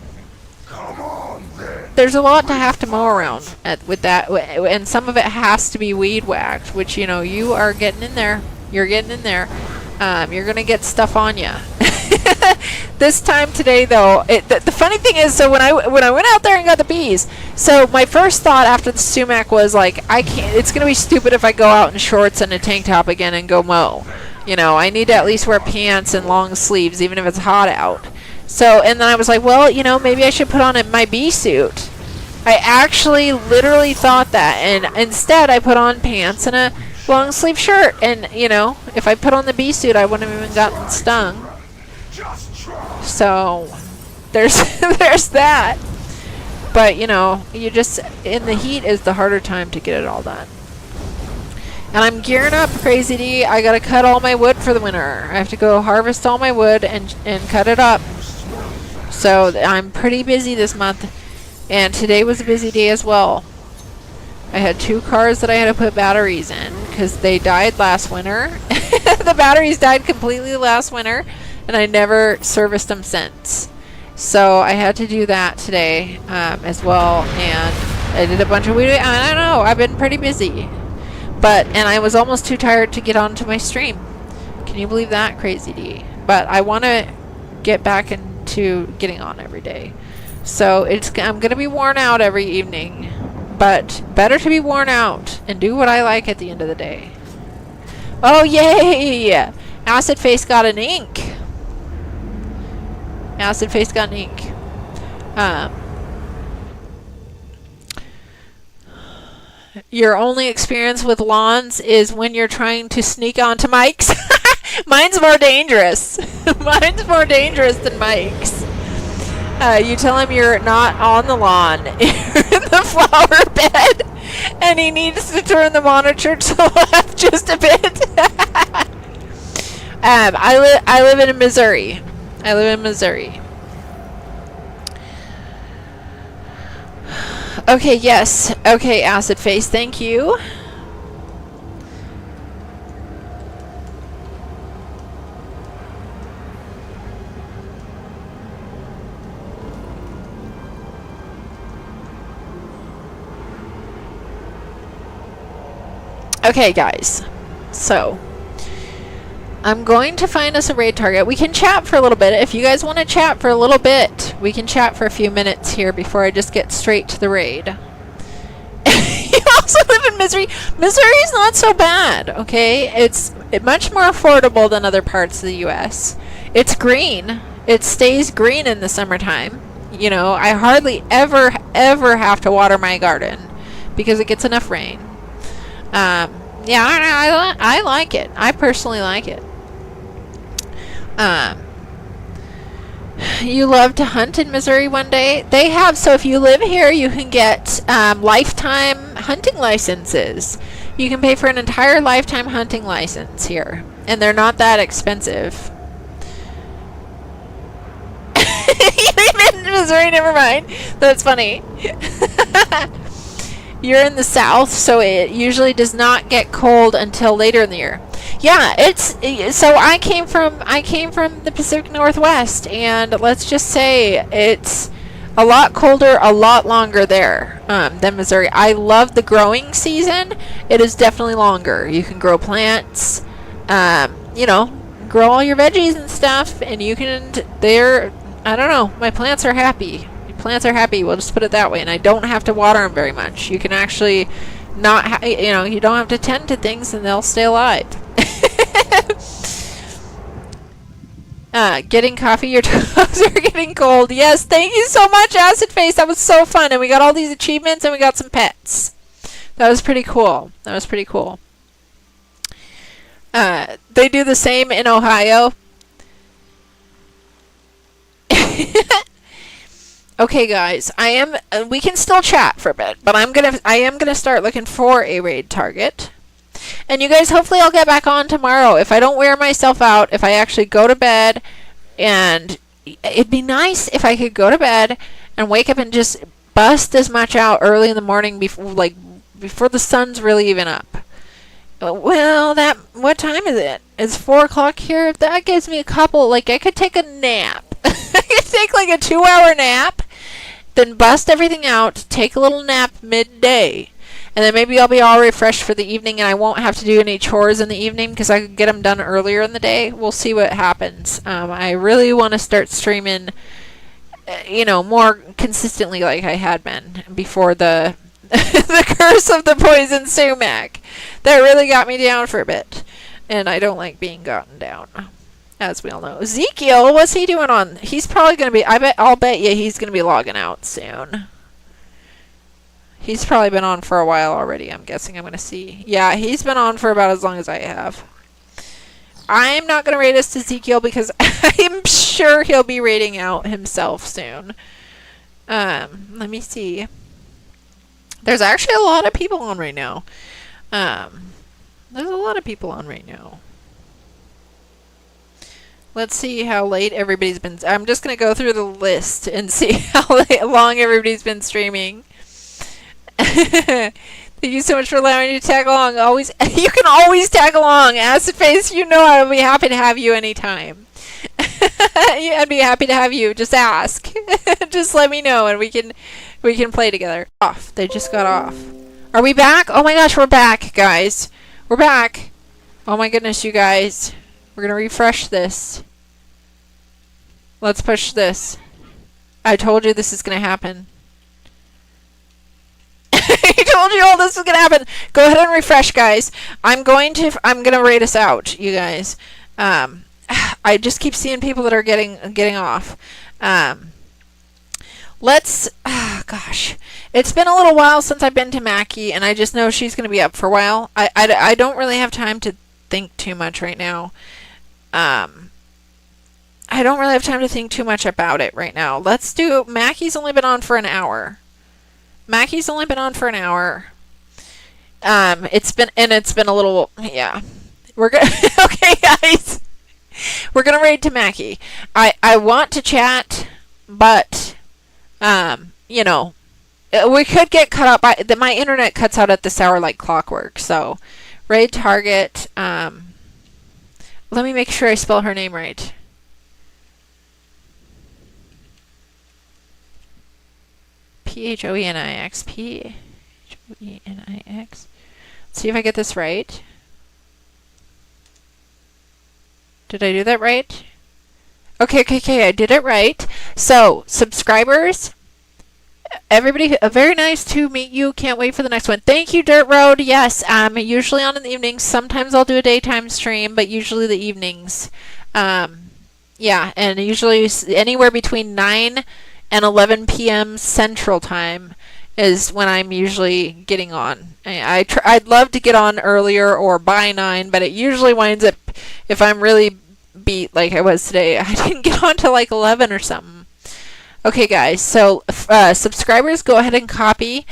there's a lot to have to mow around with that. And some of it has to be weed whacked, which, you know, you are getting in there. You're getting in there. You're going to get stuff on you. This time today, though, the funny thing is, so when I went out there and got the bees, so my first thought after the sumac was like, it's gonna be stupid if I go out in shorts and a tank top again and go mow. You know, I need to at least wear pants and long sleeves, even if it's hot out. So, and then I was like, well, you know, maybe I should put on my bee suit. I actually literally thought that, and instead I put on pants and a long sleeve shirt, and, you know, if I put on the bee suit, I wouldn't have even gotten stung. So there's there's that. But, you know, you just, in the heat is the harder time to get it all done. And I'm gearing up, Crazy D. I gotta cut all my wood for the winter. I have to go harvest all my wood and cut it up. So I'm pretty busy this month, and today was a busy day as well. I had 2 cars that I had to put batteries in because they died last winter. The batteries died completely last winter, and I never serviced them since. So I had to do that today as well, and I did a bunch of weed. I don't know, I've been pretty busy, and I was almost too tired to get onto my stream. Can you believe that, Crazy D? But I want to get back into getting on every day. So I'm gonna be worn out every evening, but better to be worn out and do what I like at the end of the day. Oh yay! Acid Face got an ink. Acid Face got an ink. Your only experience with lawns is when you're trying to sneak onto Mike's. Mine's more dangerous. Mine's more dangerous than Mike's. You tell him you're not on the lawn. You're in the flower bed, and he needs to turn the monitor to the left just a bit. I live in Missouri. Okay, yes. Okay, Acid Face, thank you. Okay, guys. So, I'm going to find us a raid target. We can chat for a little bit. If you guys want to chat for a little bit, we can chat for a few minutes here before I just get straight to the raid. You also live in Missouri. Missouri's not so bad, okay? It's much more affordable than other parts of the U.S. It's green. It stays green in the summertime. You know, I hardly ever have to water my garden because it gets enough rain. Yeah, I like it. I personally like it. You love to hunt in Missouri one day? They have, so if you live here, you can get lifetime hunting licenses. You can pay for an entire lifetime hunting license here, and they're not that expensive. You live in Missouri, never mind. That's funny. You're in the south, so it usually does not get cold until later in the year. Yeah, so I came from the Pacific Northwest, and let's just say it's a lot colder, a lot longer there than Missouri. I love the growing season. It is definitely longer. You can grow plants, you know, grow all your veggies and stuff, and you can. I don't know. My plants are happy. Plants are happy, we'll just put it that way, and I don't have to water them very much. You can actually not you know, you don't have to tend to things and they'll stay alive. Getting coffee, your toes are getting cold. Yes, thank you so much, Acid Face. That was so fun, and we got all these achievements and we got some pets. That was pretty cool. They do the same in Ohio. Okay, guys, we can still chat for a bit, but I am gonna start looking for a raid target. And you guys, hopefully I'll get back on tomorrow. If I don't wear myself out, if I actually go to bed, and it'd be nice if I could go to bed and wake up and just bust as much out early in the morning before the sun's really even up. Well, what time is it? It's 4 o'clock here. That gives me a couple, I could take a nap. I could take a 2-hour nap, then bust everything out, take a little nap midday, and then maybe I'll be all refreshed for the evening and I won't have to do any chores in the evening because I could get them done earlier in the day. We'll see what happens. I really want to start streaming, more consistently like I had been before the the curse of the poison sumac. That really got me down for a bit, and I don't like being gotten down, as we all know. Ezekiel, what's he doing on? He's probably going to be, I'll bet you he's going to be logging out soon. He's probably been on for a while already, I'm guessing. I'm going to see. Yeah, he's been on for about as long as I have. I'm not going to raid us to Ezekiel because I'm sure he'll be raiding out himself soon. Let me see. There's actually a lot of people on right now. There's a lot of people on right now. Let's see how late everybody's been. I'm just going to go through the list and see how long everybody's been streaming. Thank you so much for allowing me to tag along. You can always tag along. Acid Face, you know I'll be happy to have you anytime. Yeah, I'd be happy to have you. Just ask. Just let me know and we can play together. Off. They just got off. Are we back? Oh my gosh, we're back, guys. We're back. Oh my goodness, you guys. We're going to refresh this. Let's push this. I told you this is going to happen. I told you all this was going to happen. Go ahead and refresh, guys. I'm going to rate us out, you guys. I just keep seeing people that are getting off. Gosh. It's been a little while since I've been to Mackie, and I just know she's going to be up for a while. I don't really have time to think too much right now. I don't really have time to think too much about it right now. Let's do... Mackie's only been on for an hour. It's been a little... Yeah. We're good. Okay, guys. We're going to raid to Mackie. I want to chat, but, we could get cut out by my internet cuts out at this hour like clockwork. So, raid target. Let me make sure I spell her name right. Phoenix. Phoenix. Let's see if I get this right. Did I do that right? Okay, I did it right. So, subscribers, everybody, very nice to meet you. Can't wait for the next one. Thank you, Dirt Road. Yes, I'm usually on in the evenings. Sometimes I'll do a daytime stream, but usually the evenings. Yeah, and usually anywhere between 9 and 11 p.m. Central Time is when I'm usually getting on. I'd love to get on earlier or by 9, but it usually winds up, if I'm really beat like I was today, I didn't get on till like 11 or something. Okay, guys, so subscribers, go ahead and copy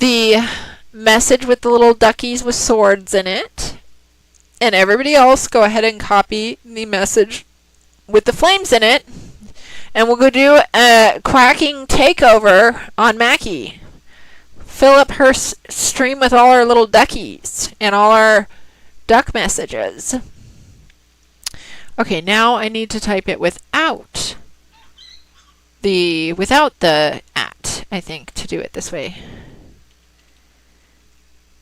the message with the little duckies with swords in it. And everybody else, go ahead and copy the message with the flames in it. And we'll go do a quacking takeover on Mackie. Fill up her stream with all our little duckies and all our duck messages. Okay, now I need to type it without the at, I think, to do it this way.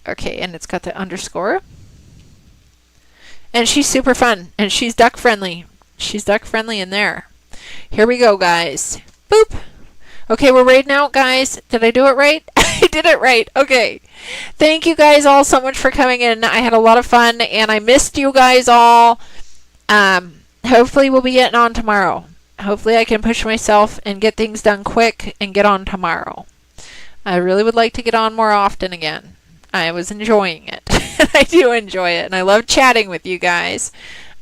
Okay, and it's got the underscore. And she's super fun, and she's duck friendly. She's duck friendly in there. Here we go, guys. Boop. Okay, we're raiding out, guys. Did I do it right? I did it right. Okay. Thank you guys all so much for coming in. I had a lot of fun, and I missed you guys all. Hopefully we'll be getting on tomorrow. Hopefully I can push myself and get things done quick and get on tomorrow. I really would like to get on more often again. I was enjoying it. I do enjoy it, and I love chatting with you guys.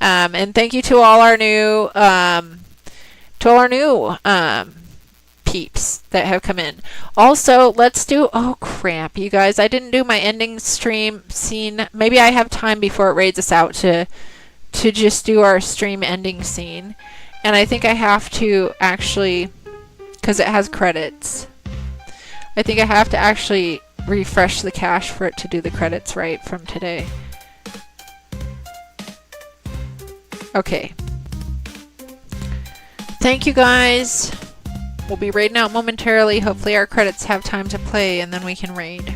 And thank you to all our new peeps that have come in. Also, let's do, oh crap, you guys, I didn't do my ending stream scene. Maybe I have time before it raids us out to just do our stream ending scene. And I think I have to actually, because it has credits, I think I have to actually refresh the cache for it to do the credits right from today. Okay. Thank you guys. We'll be raiding out momentarily. Hopefully our credits have time to play and then we can raid.